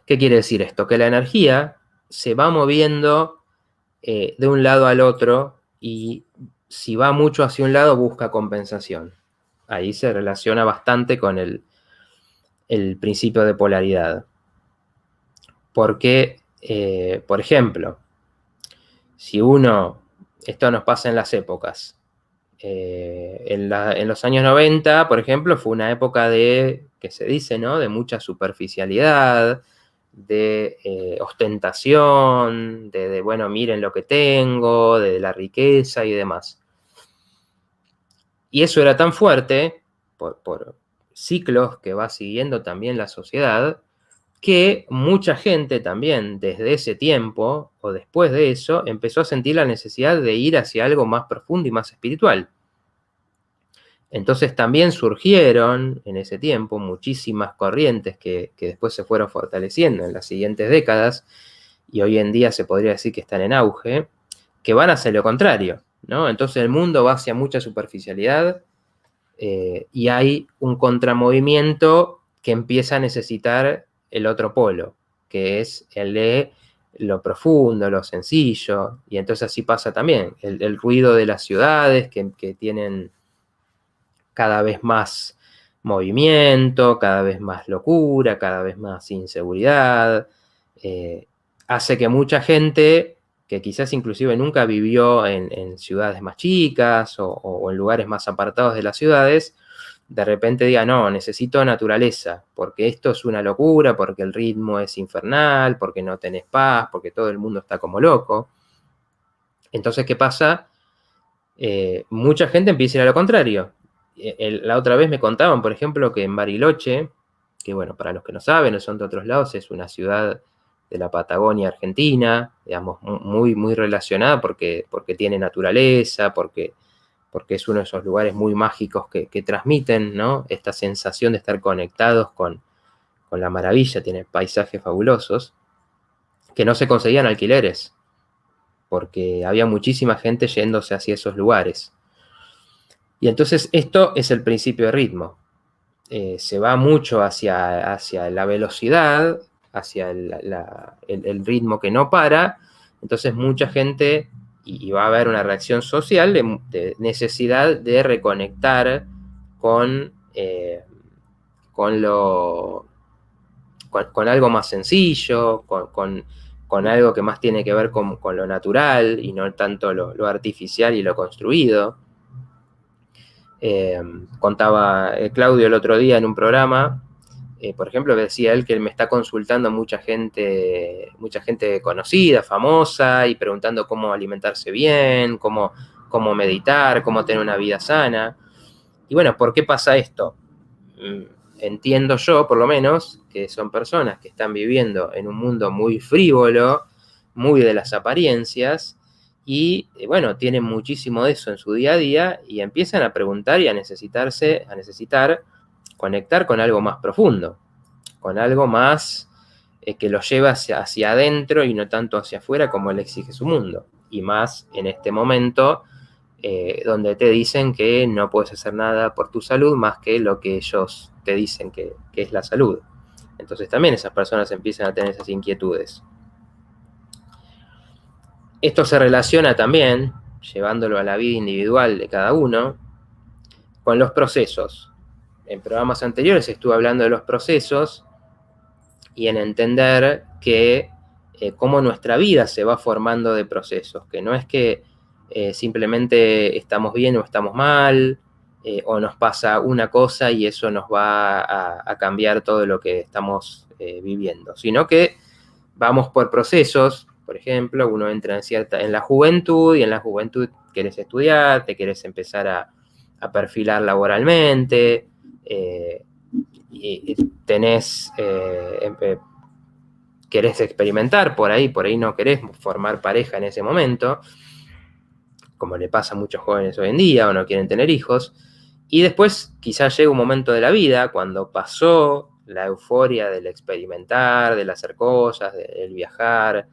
¿Qué quiere decir esto? Que la energía se va moviendo de un lado al otro y si va mucho hacia un lado busca compensación. Ahí se relaciona bastante con el principio de polaridad. Porque, por ejemplo, si esto nos pasa en las épocas, en los años 90, por ejemplo, fue una época que se dice, ¿no? De mucha superficialidad, de ostentación, bueno, miren lo que tengo, de la riqueza y demás. Y eso era tan fuerte, por ciclos que va siguiendo también la sociedad, que mucha gente también desde ese tiempo o después de eso empezó a sentir la necesidad de ir hacia algo más profundo y más espiritual. Entonces también surgieron en ese tiempo muchísimas corrientes que después se fueron fortaleciendo en las siguientes décadas, y hoy en día se podría decir que están en auge, que van hacia lo contrario, ¿no? Entonces el mundo va hacia mucha superficialidad, y hay un contramovimiento que empieza a necesitar el otro polo, que es el de lo profundo, lo sencillo, y entonces así pasa también. El ruido de las ciudades que tienen cada vez más movimiento, cada vez más locura, cada vez más inseguridad, hace que mucha gente que quizás inclusive nunca vivió en ciudades más chicas o en lugares más apartados de las ciudades, de repente diga, no, necesito naturaleza, porque esto es una locura, porque el ritmo es infernal, porque no tenés paz, porque todo el mundo está como loco. Entonces, ¿qué pasa? Mucha gente empieza a ir a lo contrario. La otra vez me contaban, por ejemplo, que en Bariloche, que bueno, para los que no saben, no son de otros lados, es una ciudad de la Patagonia Argentina, digamos, muy, muy relacionada porque tiene naturaleza, porque es uno de esos lugares muy mágicos que transmiten, ¿no? Esta sensación de estar conectados con la maravilla, tiene paisajes fabulosos, que no se conseguían alquileres, porque había muchísima gente yéndose hacia esos lugares. Y entonces esto es el principio de ritmo. Se va mucho hacia la velocidad, hacia el ritmo que no para. Entonces mucha gente, y va a haber una reacción social de necesidad de reconectar con, lo, con algo más sencillo, con algo que más tiene que ver con lo natural y no tanto lo artificial y lo construido. Contaba Claudio el otro día en un programa, por ejemplo, decía él que él me está consultando mucha gente conocida, famosa, y preguntando cómo alimentarse bien, cómo meditar, cómo tener una vida sana. Y bueno, ¿por qué pasa esto? Entiendo yo, por lo menos, que son personas que están viviendo en un mundo muy frívolo, muy de las apariencias, y bueno, tienen muchísimo de eso en su día a día y empiezan a preguntar y a necesitar conectar con algo más profundo, con algo más que los lleva hacia adentro y no tanto hacia afuera como él exige su mundo. Y más en este momento donde te dicen que no puedes hacer nada por tu salud más que lo que ellos te dicen que es la salud. Entonces también esas personas empiezan a tener esas inquietudes. Esto se relaciona también, llevándolo a la vida individual de cada uno, con los procesos. En programas anteriores estuve hablando de los procesos y en entender que cómo nuestra vida se va formando de procesos, que no es que simplemente estamos bien o estamos mal, o nos pasa una cosa y eso nos va a cambiar todo lo que estamos viviendo, sino que vamos por procesos. Por ejemplo, uno entra en la juventud, y en la juventud querés estudiar, te querés empezar a perfilar laboralmente, y querés experimentar por ahí no querés formar pareja en ese momento, como le pasa a muchos jóvenes hoy en día, o no quieren tener hijos, y después quizás llega un momento de la vida, cuando pasó la euforia del experimentar, del hacer cosas, del viajar,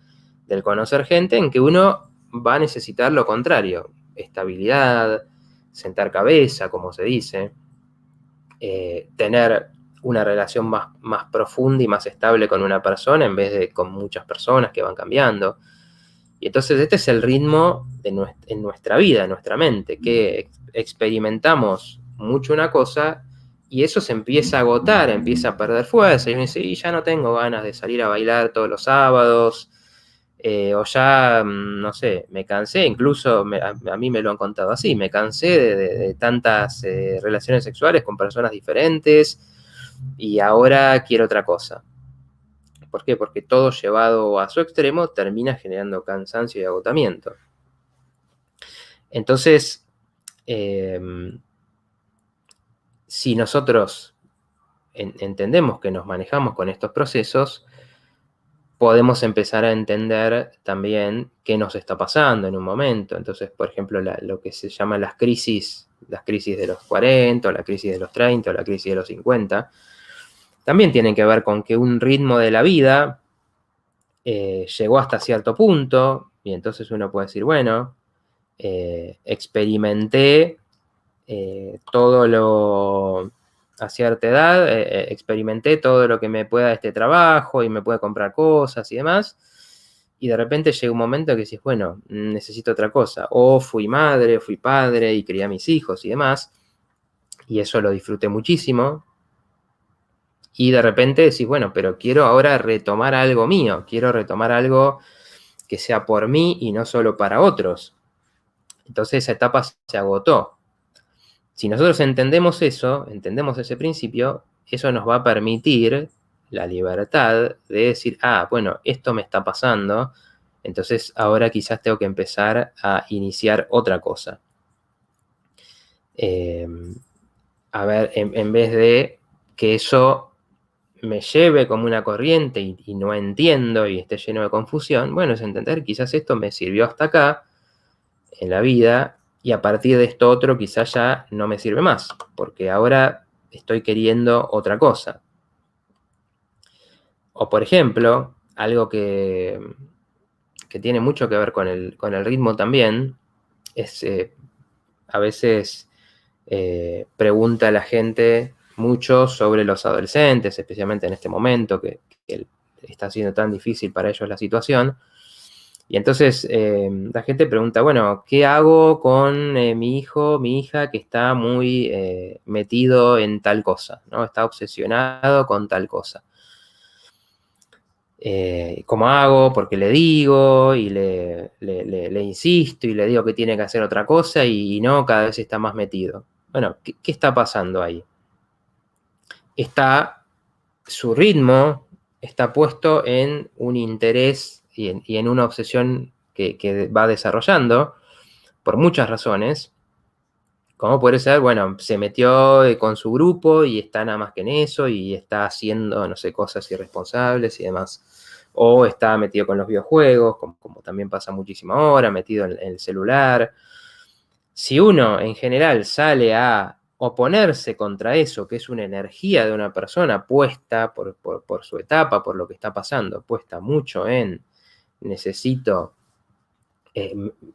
del conocer gente, en que uno va a necesitar lo contrario, estabilidad, sentar cabeza, como se dice, tener una relación más profunda y más estable con una persona en vez de con muchas personas que van cambiando. Y entonces este es el ritmo en nuestra vida, en nuestra mente, que experimentamos mucho una cosa y eso se empieza a agotar, empieza a perder fuerza. Y uno dice, y ya no tengo ganas de salir a bailar todos los sábados, o ya, no sé, me cansé, incluso a mí me lo han contado así, me cansé de tantas relaciones sexuales con personas diferentes y ahora quiero otra cosa. ¿Por qué? Porque todo llevado a su extremo termina generando cansancio y agotamiento. Entonces, si nosotros entendemos que nos manejamos con estos procesos, podemos empezar a entender también qué nos está pasando en un momento. Entonces, por ejemplo, lo que se llama las crisis de los 40, o la crisis de los 30, o la crisis de los 50, también tienen que ver con que un ritmo de la vida llegó hasta cierto punto, y entonces uno puede decir, bueno, experimenté todo lo, a cierta edad, experimenté todo lo que me pueda este trabajo y me puede comprar cosas y demás, y de repente llega un momento que dices, bueno, necesito otra cosa, o fui madre, fui padre y crié a mis hijos y demás, y eso lo disfruté muchísimo, y de repente decís, bueno, pero quiero ahora retomar algo mío, quiero retomar algo que sea por mí y no solo para otros. Entonces esa etapa se agotó. Si nosotros entendemos eso, entendemos ese principio, eso nos va a permitir la libertad de decir, ah, bueno, esto me está pasando, entonces ahora quizás tengo que empezar a iniciar otra cosa. A ver, en vez de que eso me lleve como una corriente y no entiendo y esté lleno de confusión, bueno, es entender, quizás esto me sirvió hasta acá en la vida y a partir de esto otro quizás ya no me sirve más, porque ahora estoy queriendo otra cosa. O por ejemplo, algo que tiene mucho que ver con el ritmo también, es a veces pregunta a la gente mucho sobre los adolescentes, especialmente en este momento que está siendo tan difícil para ellos la situación. Y entonces la gente pregunta, bueno, ¿qué hago con mi hijo, mi hija que está muy metido en tal cosa, ¿no? Está obsesionado con tal cosa. ¿Cómo hago? Porque le digo y le insisto y le digo que tiene que hacer otra cosa y no, cada vez está más metido. Bueno, ¿qué está pasando ahí? Su ritmo está puesto en un interés y en una obsesión que va desarrollando por muchas razones, como puede ser, bueno, se metió con su grupo y está nada más que en eso y está haciendo, no sé, cosas irresponsables y demás. O está metido con los videojuegos, como también pasa muchísimo ahora, metido en el celular. Si uno en general sale a oponerse contra eso, que es una energía de una persona puesta por su etapa, por lo que está pasando, puesta mucho en necesito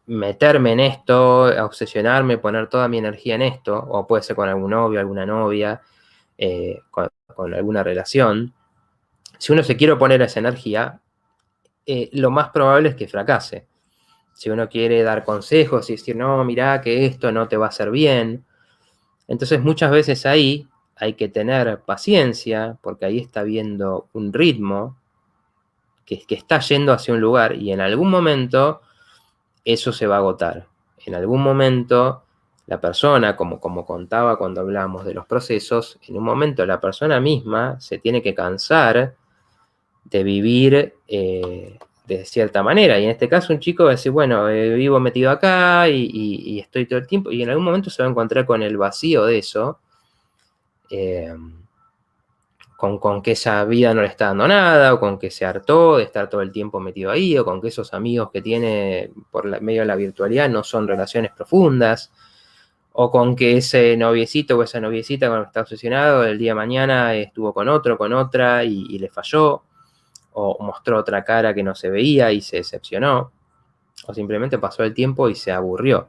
meterme en esto, obsesionarme, poner toda mi energía en esto, o puede ser con algún novio, alguna novia, con alguna relación. Si uno se quiere oponer a esa energía, lo más probable es que fracase. Si uno quiere dar consejos y decir, no, mirá que esto no te va a hacer bien, entonces muchas veces ahí hay que tener paciencia, porque ahí está viendo un ritmo que está yendo hacia un lugar y en algún momento eso se va a agotar. En algún momento la persona, como contaba cuando hablábamos de los procesos, en un momento la persona misma se tiene que cansar de vivir de cierta manera. Y en este caso un chico va a decir, bueno, vivo metido acá y estoy todo el tiempo, y en algún momento se va a encontrar con el vacío de eso, con que esa vida no le está dando nada, o con que se hartó de estar todo el tiempo metido ahí, o con que esos amigos que tiene por medio de la virtualidad no son relaciones profundas, o con que ese noviecito o esa noviecita con la que está obsesionado el día de mañana estuvo con otro, con otra y le falló, o mostró otra cara que no se veía y se decepcionó, o simplemente pasó el tiempo y se aburrió.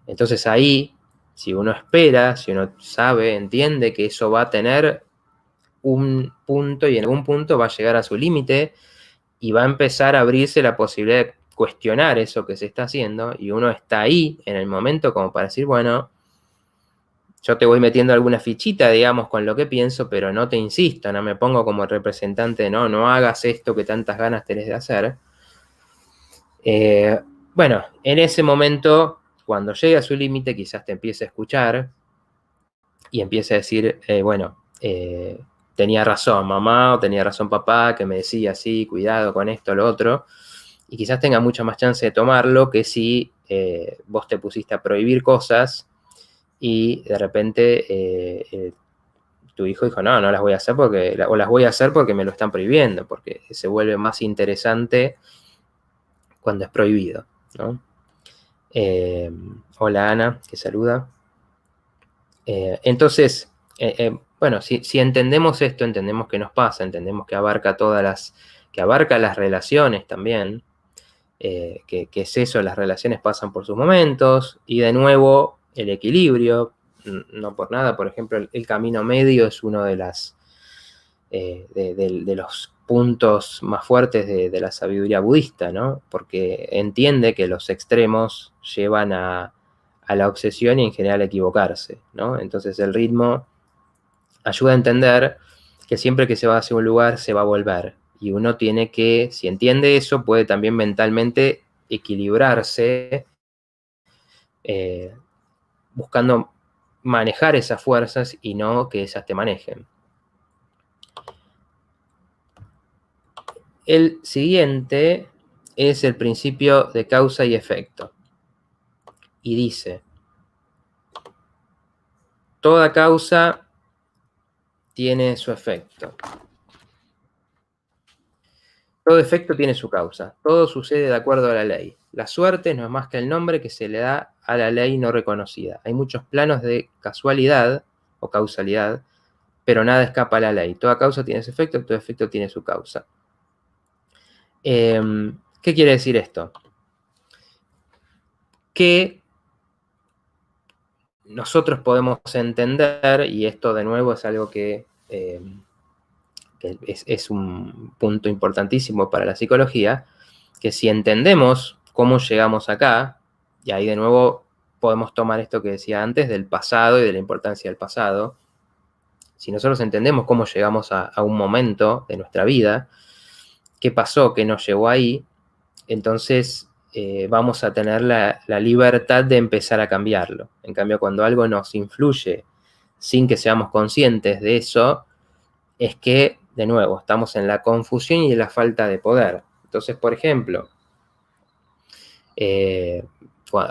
Entonces ahí, si uno espera, si uno sabe, entiende que eso va a tener un punto y en algún punto va a llegar a su límite y va a empezar a abrirse la posibilidad de cuestionar eso que se está haciendo, y uno está ahí en el momento como para decir, bueno, yo te voy metiendo alguna fichita, digamos, con lo que pienso, pero no te insisto, no me pongo como representante, no hagas esto que tantas ganas tenés de hacer. Bueno, en ese momento, cuando llegue a su límite, quizás te empiece a escuchar y empiece a decir, bueno, tenía razón mamá o tenía razón papá, que me decía así, cuidado con esto, lo otro, y quizás tenga mucha más chance de tomarlo que si vos te pusiste a prohibir cosas y de repente tu hijo dijo, no, no las voy a hacer o las voy a hacer porque me lo están prohibiendo, porque se vuelve más interesante cuando es prohibido, ¿no? Hola Ana, que saluda. Entonces, bueno, si entendemos esto, entendemos qué nos pasa, entendemos que abarca las relaciones también, que es eso, las relaciones pasan por sus momentos, y de nuevo el equilibrio, no por nada, por ejemplo, el camino medio es uno de los puntos más fuertes de la sabiduría budista, ¿no? Porque entiende que los extremos llevan a la obsesión y en general a equivocarse, ¿no? Entonces el ritmo ayuda a entender que siempre que se va hacia un lugar se va a volver. Y uno tiene que, si entiende eso, puede también mentalmente equilibrarse, buscando manejar esas fuerzas y no que esas te manejen. El siguiente es el principio de causa y efecto. Y dice, toda causa tiene su efecto. Todo efecto tiene su causa. Todo sucede de acuerdo a la ley. La suerte no es más que el nombre que se le da a la ley no reconocida. Hay muchos planos de casualidad o causalidad, pero nada escapa a la ley. Toda causa tiene su efecto, todo efecto tiene su causa. ¿Qué quiere decir esto? Que nosotros podemos entender, y esto de nuevo es algo que es un punto importantísimo para la psicología, que si entendemos cómo llegamos acá, y ahí de nuevo podemos tomar esto que decía antes del pasado y de la importancia del pasado, si nosotros entendemos cómo llegamos a un momento de nuestra vida, qué pasó, qué nos llevó ahí, entonces vamos a tener la libertad de empezar a cambiarlo. En cambio, cuando algo nos influye sin que seamos conscientes de eso, es que, de nuevo, estamos en la confusión y en la falta de poder. Entonces, por ejemplo,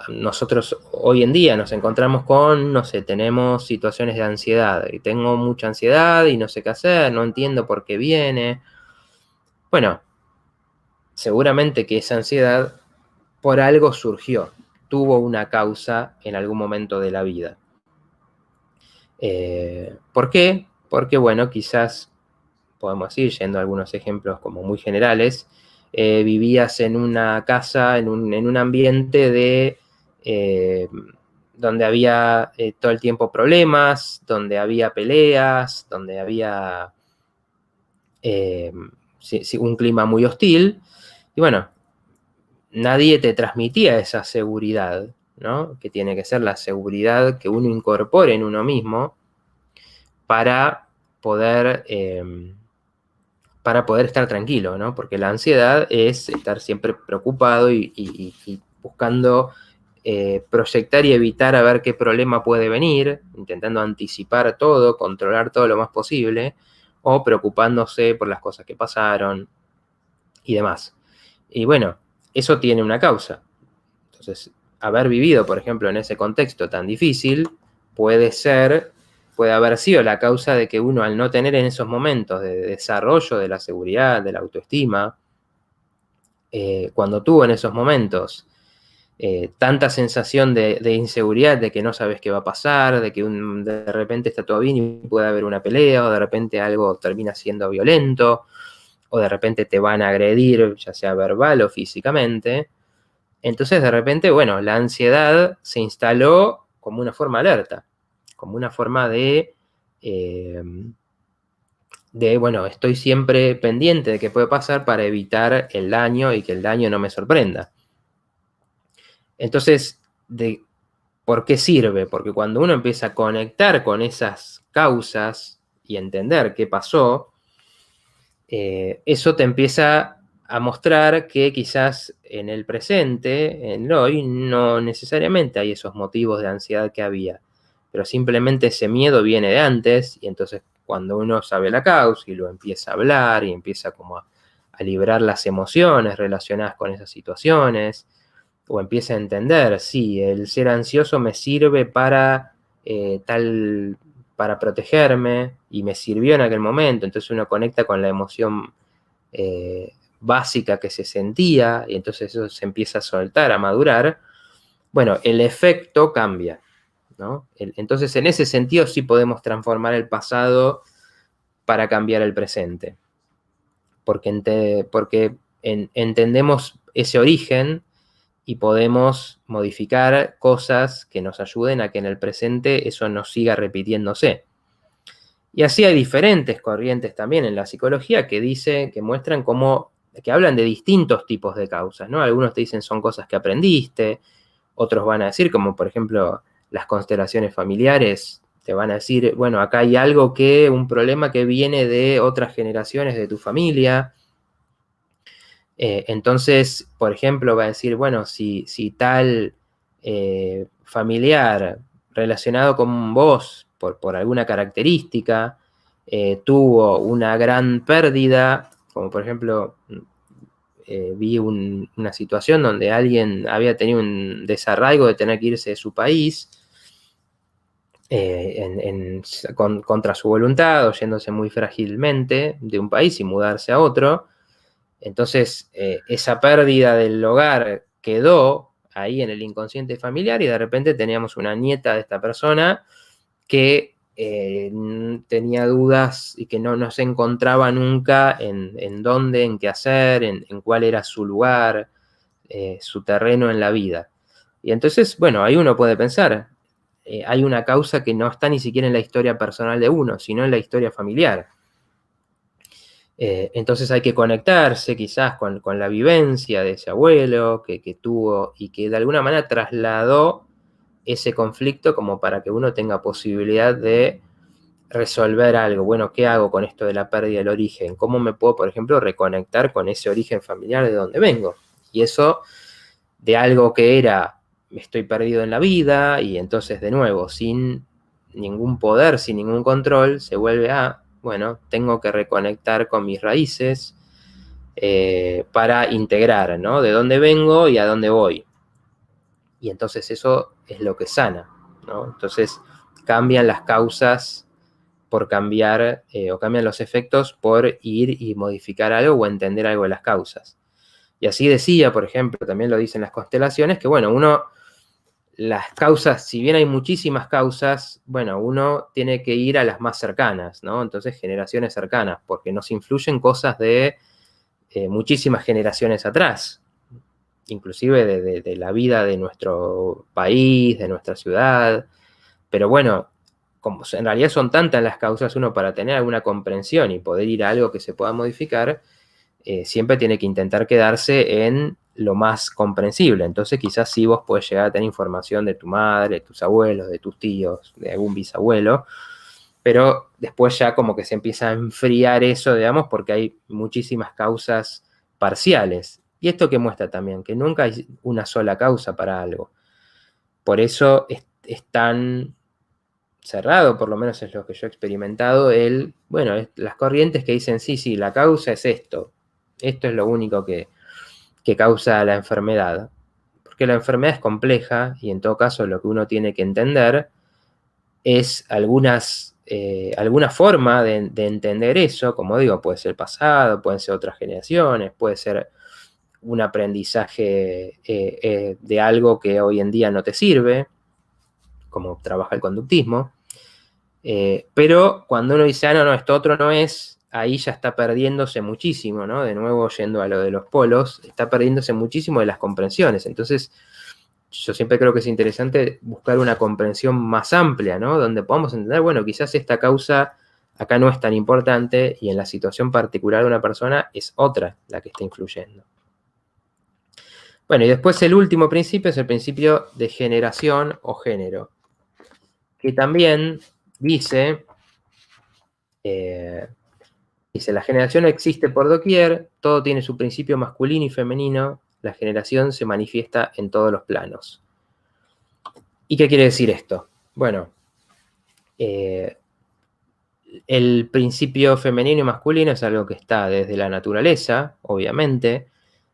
nosotros hoy en día nos encontramos con, no sé, tenemos situaciones de ansiedad, y tengo mucha ansiedad y no sé qué hacer, no entiendo por qué viene. Bueno, seguramente que esa ansiedad por algo surgió, tuvo una causa en algún momento de la vida. ¿Por qué? Porque, bueno, quizás, podemos ir yendo a algunos ejemplos como muy generales, vivías en una casa, en un ambiente donde había todo el tiempo problemas, donde había peleas, donde había un clima muy hostil, y bueno, nadie te transmitía esa seguridad, ¿no? Que tiene que ser la seguridad que uno incorpore en uno mismo para poder estar tranquilo, ¿no? Porque la ansiedad es estar siempre preocupado y buscando proyectar y evitar a ver qué problema puede venir, intentando anticipar todo, controlar todo lo más posible, o preocupándose por las cosas que pasaron y demás. Y bueno, eso tiene una causa. Entonces, haber vivido, por ejemplo, en ese contexto tan difícil, puede haber sido la causa de que uno, al no tener en esos momentos de desarrollo de la seguridad, de la autoestima, cuando tuvo en esos momentos tanta sensación de inseguridad, de que no sabes qué va a pasar, de que de repente está todo bien y puede haber una pelea, o de repente algo termina siendo violento, o de repente te van a agredir, ya sea verbal o físicamente. Entonces, de repente, bueno, la ansiedad se instaló como una forma alerta, como una forma bueno, estoy siempre pendiente de qué puede pasar para evitar el daño y que el daño no me sorprenda. Entonces, ¿por qué sirve? Porque cuando uno empieza a conectar con esas causas y entender qué pasó, eso te empieza a mostrar que quizás en el presente, en el hoy, no necesariamente hay esos motivos de ansiedad que había, pero simplemente ese miedo viene de antes, y entonces cuando uno sabe la causa y lo empieza a hablar y empieza como a liberar las emociones relacionadas con esas situaciones, o empieza a entender, sí, el ser ansioso me sirve para tal para protegerme y me sirvió en aquel momento. Entonces uno conecta con la emoción básica que se sentía y entonces eso se empieza a soltar, a madurar. Bueno, el efecto cambia, ¿no? Entonces en ese sentido sí podemos transformar el pasado para cambiar el presente. Porque entendemos ese origen y podemos modificar cosas que nos ayuden a que en el presente eso no siga repitiéndose. Y así hay diferentes corrientes también en la psicología que muestran que hablan de distintos tipos de causas, ¿no? Algunos te dicen son cosas que aprendiste, otros van a decir, como por ejemplo las constelaciones familiares, te van a decir, bueno, acá hay un problema que viene de otras generaciones de tu familia. Entonces, por ejemplo, va a decir, bueno, si tal familiar relacionado con vos por alguna característica tuvo una gran pérdida, como por ejemplo, vi una situación donde alguien había tenido un desarraigo de tener que irse de su país contra su voluntad, o yéndose muy frágilmente de un país y mudarse a otro. Entonces, esa pérdida del hogar quedó ahí en el inconsciente familiar y de repente teníamos una nieta de esta persona que tenía dudas y que no se encontraba nunca en dónde, en qué hacer, en cuál era su lugar, su terreno en la vida. Y entonces, bueno, ahí uno puede pensar, hay una causa que no está ni siquiera en la historia personal de uno, sino en la historia familiar. Entonces hay que conectarse quizás con la vivencia de ese abuelo que tuvo y que de alguna manera trasladó ese conflicto como para que uno tenga posibilidad de resolver algo. Bueno, ¿qué hago con esto de la pérdida del origen? ¿Cómo me puedo, por ejemplo, reconectar con ese origen familiar de donde vengo? Y eso de algo que estoy perdido en la vida y entonces de nuevo, sin ningún poder, sin ningún control, se vuelve bueno, tengo que reconectar con mis raíces para integrar, ¿no? De dónde vengo y a dónde voy. Y entonces eso es lo que sana, ¿no? Entonces cambian las causas por cambiar, o cambian los efectos por ir y modificar algo o entender algo de las causas. Y así decía, por ejemplo, también lo dicen las constelaciones, que bueno, las causas, si bien hay muchísimas causas, bueno, uno tiene que ir a las más cercanas, ¿no? Entonces, generaciones cercanas, porque nos influyen cosas de muchísimas generaciones atrás, inclusive de la vida de nuestro país, de nuestra ciudad. Pero bueno, como en realidad son tantas las causas, uno para tener alguna comprensión y poder ir a algo que se pueda modificar, siempre tiene que intentar quedarse en lo más comprensible. Entonces quizás sí vos podés llegar a tener información de tu madre, de tus abuelos, de tus tíos, de algún bisabuelo, pero después ya como que se empieza a enfriar eso, digamos, porque hay muchísimas causas parciales. Y esto que muestra también, que nunca hay una sola causa para algo. Por eso es tan cerrado, por lo menos es lo que yo he experimentado, las corrientes que dicen, sí, la causa es esto es lo único que causa la enfermedad. Porque la enfermedad es compleja y en todo caso lo que uno tiene que entender es alguna forma de entender eso, como digo, puede ser el pasado, pueden ser otras generaciones, puede ser un aprendizaje de algo que hoy en día no te sirve, como trabaja el conductismo. Pero cuando uno dice, no, esto otro no es, ahí ya está perdiéndose muchísimo, ¿no? De nuevo, yendo a lo de los polos, está perdiéndose muchísimo de las comprensiones. Entonces, yo siempre creo que es interesante buscar una comprensión más amplia, ¿no? Donde podamos entender, bueno, quizás esta causa acá no es tan importante y en la situación particular de una persona es otra la que está influyendo. Bueno, y después el último principio es el principio de generación o género, que también dice, la generación existe por doquier, todo tiene su principio masculino y femenino, la generación se manifiesta en todos los planos. ¿Y qué quiere decir esto? Bueno, el principio femenino y masculino es algo que está desde la naturaleza, obviamente,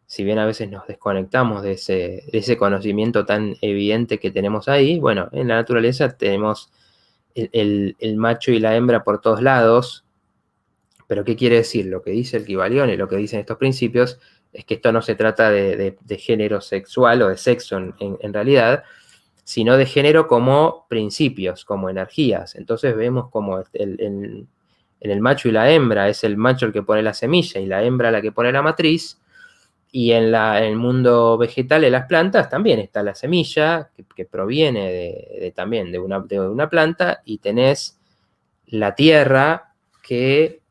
si bien a veces nos desconectamos de ese conocimiento tan evidente que tenemos ahí, bueno, en la naturaleza tenemos el macho y la hembra por todos lados. Pero ¿qué quiere decir? Lo que dice el Kybalión y lo que dicen estos principios es que esto no se trata de género sexual o de sexo en realidad, sino de género como principios, como energías. Entonces vemos como en el macho y la hembra es el macho el que pone la semilla y la hembra la que pone la matriz. Y en el mundo vegetal de las plantas también está la semilla que proviene también de una planta, y tenés la tierra que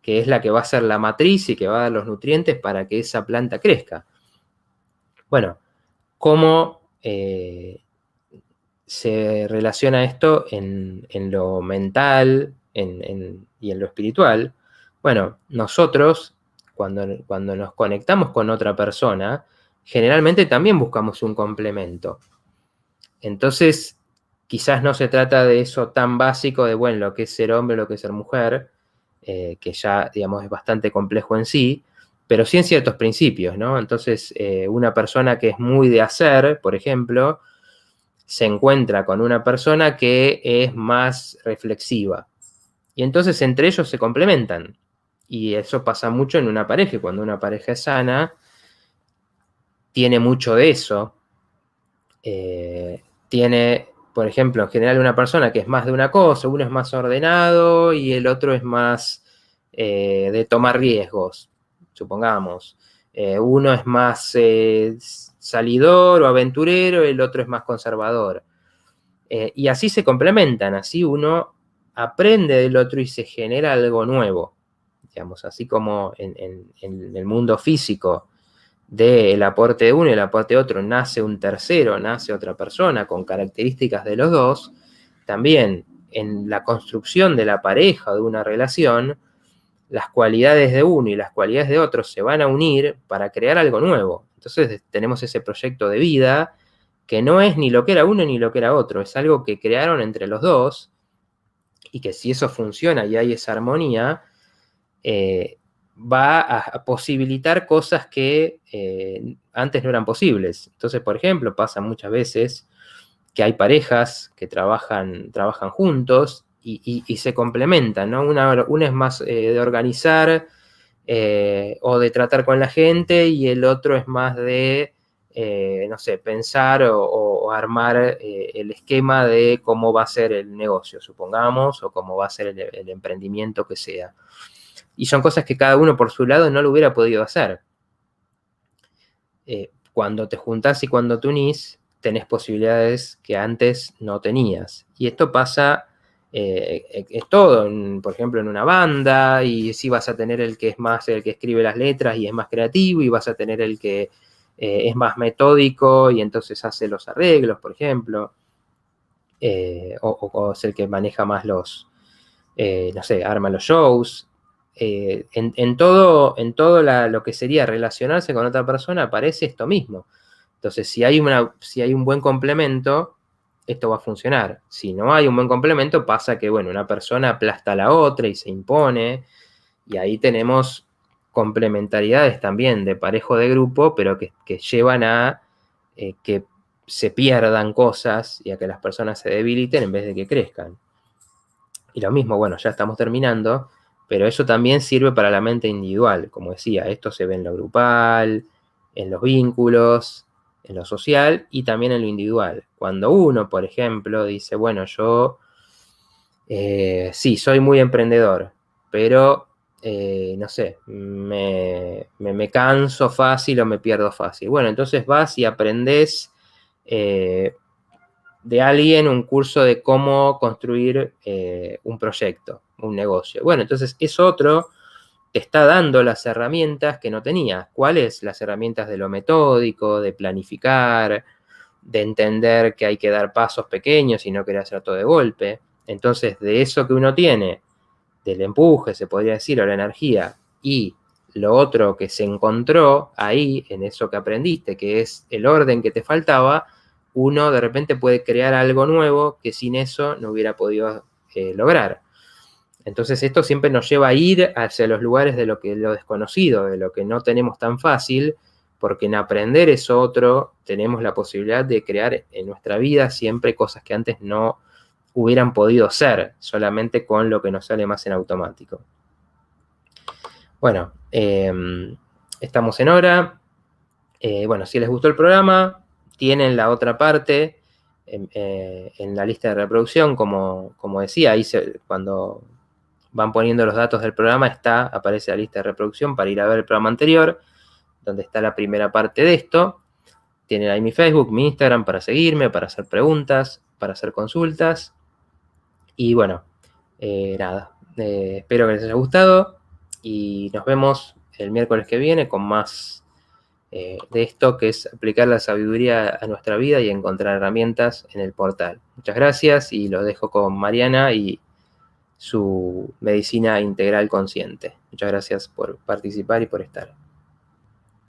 es la que va a ser la matriz y que va a dar los nutrientes para que esa planta crezca. Bueno, ¿cómo se relaciona esto en lo mental y en lo espiritual? Bueno, nosotros, cuando nos conectamos con otra persona, generalmente también buscamos un complemento. Entonces, quizás no se trata de eso tan básico de, bueno, lo que es ser hombre, lo que es ser mujer, que ya, digamos, es bastante complejo en sí, pero sí en ciertos principios, ¿no? Entonces, una persona que es muy de hacer, por ejemplo, se encuentra con una persona que es más reflexiva. Y entonces entre ellos se complementan. Y eso pasa mucho en una pareja. Cuando una pareja es sana, tiene mucho de eso. Tiene, por ejemplo, en general una persona que es más de una cosa, uno es más ordenado y el otro es más de tomar riesgos, supongamos. Uno es más salidor o aventurero, el otro es más conservador. Y así se complementan, así uno aprende del otro y se genera algo nuevo. Digamos, así como en el mundo físico, del aporte de uno y el aporte de otro nace un tercero, nace otra persona con características de los dos, también en la construcción de la pareja o de una relación, las cualidades de uno y las cualidades de otro se van a unir para crear algo nuevo. Entonces tenemos ese proyecto de vida que no es ni lo que era uno ni lo que era otro, es algo que crearon entre los dos, y que si eso funciona y hay esa armonía, va a posibilitar cosas que antes no eran posibles. Entonces, por ejemplo, pasa muchas veces que hay parejas que trabajan juntos y se complementan, ¿no? Una es más de organizar o de tratar con la gente, y el otro es más de, no sé, pensar o armar el esquema de cómo va a ser el negocio, supongamos, o cómo va a ser el emprendimiento que sea. Y son cosas que cada uno por su lado no lo hubiera podido hacer. Cuando te juntás y cuando te unís, tenés posibilidades que antes no tenías. Y esto pasa, es todo, por ejemplo, en una banda, y sí vas a tener el que es más el que escribe las letras y es más creativo, y vas a tener el que es más metódico y entonces hace los arreglos, por ejemplo, o es el que maneja más no sé, arma los shows. En todo lo que sería relacionarse con otra persona aparece esto mismo. Entonces, si hay un buen complemento, esto va a funcionar. Si no hay un buen complemento, pasa que, bueno, una persona aplasta a la otra y se impone, y ahí tenemos complementariedades también de parejo de grupo, pero que llevan a que se pierdan cosas y a que las personas se debiliten en vez de que crezcan. Y lo mismo, bueno, ya estamos terminando, pero eso también sirve para la mente individual. Como decía, esto se ve en lo grupal, en los vínculos, en lo social y también en lo individual. Cuando uno, por ejemplo, dice, bueno, yo sí, soy muy emprendedor, pero no sé, me canso fácil o me pierdo fácil. Bueno, entonces vas y aprendes de alguien un curso de cómo construir un proyecto, un negocio. Bueno, entonces es otro, te está dando las herramientas que no tenías. ¿Cuáles? Las herramientas de lo metódico, de planificar, de entender que hay que dar pasos pequeños y no querer hacer todo de golpe. Entonces, de eso que uno tiene, del empuje, se podría decir, o la energía, y lo otro que se encontró ahí, en eso que aprendiste, que es el orden que te faltaba, uno de repente puede crear algo nuevo que sin eso no hubiera podido lograr. Entonces esto siempre nos lleva a ir hacia los lugares de lo desconocido, de lo que no tenemos tan fácil, porque en aprender eso otro tenemos la posibilidad de crear en nuestra vida siempre cosas que antes no hubieran podido ser, solamente con lo que nos sale más en automático. Bueno, estamos en hora. Bueno, si les gustó el programa, tienen la otra parte en la lista de reproducción, como decía, ahí cuando van poniendo los datos del programa, aparece la lista de reproducción para ir a ver el programa anterior, donde está la primera parte de esto. Tienen ahí mi Facebook, mi Instagram para seguirme, para hacer preguntas, para hacer consultas. Y bueno, nada, espero que les haya gustado y nos vemos el miércoles que viene con más de esto, que es aplicar la sabiduría a nuestra vida y encontrar herramientas en el portal. Muchas gracias y los dejo con Mariana y su medicina integral consciente. Muchas gracias por participar y por estar.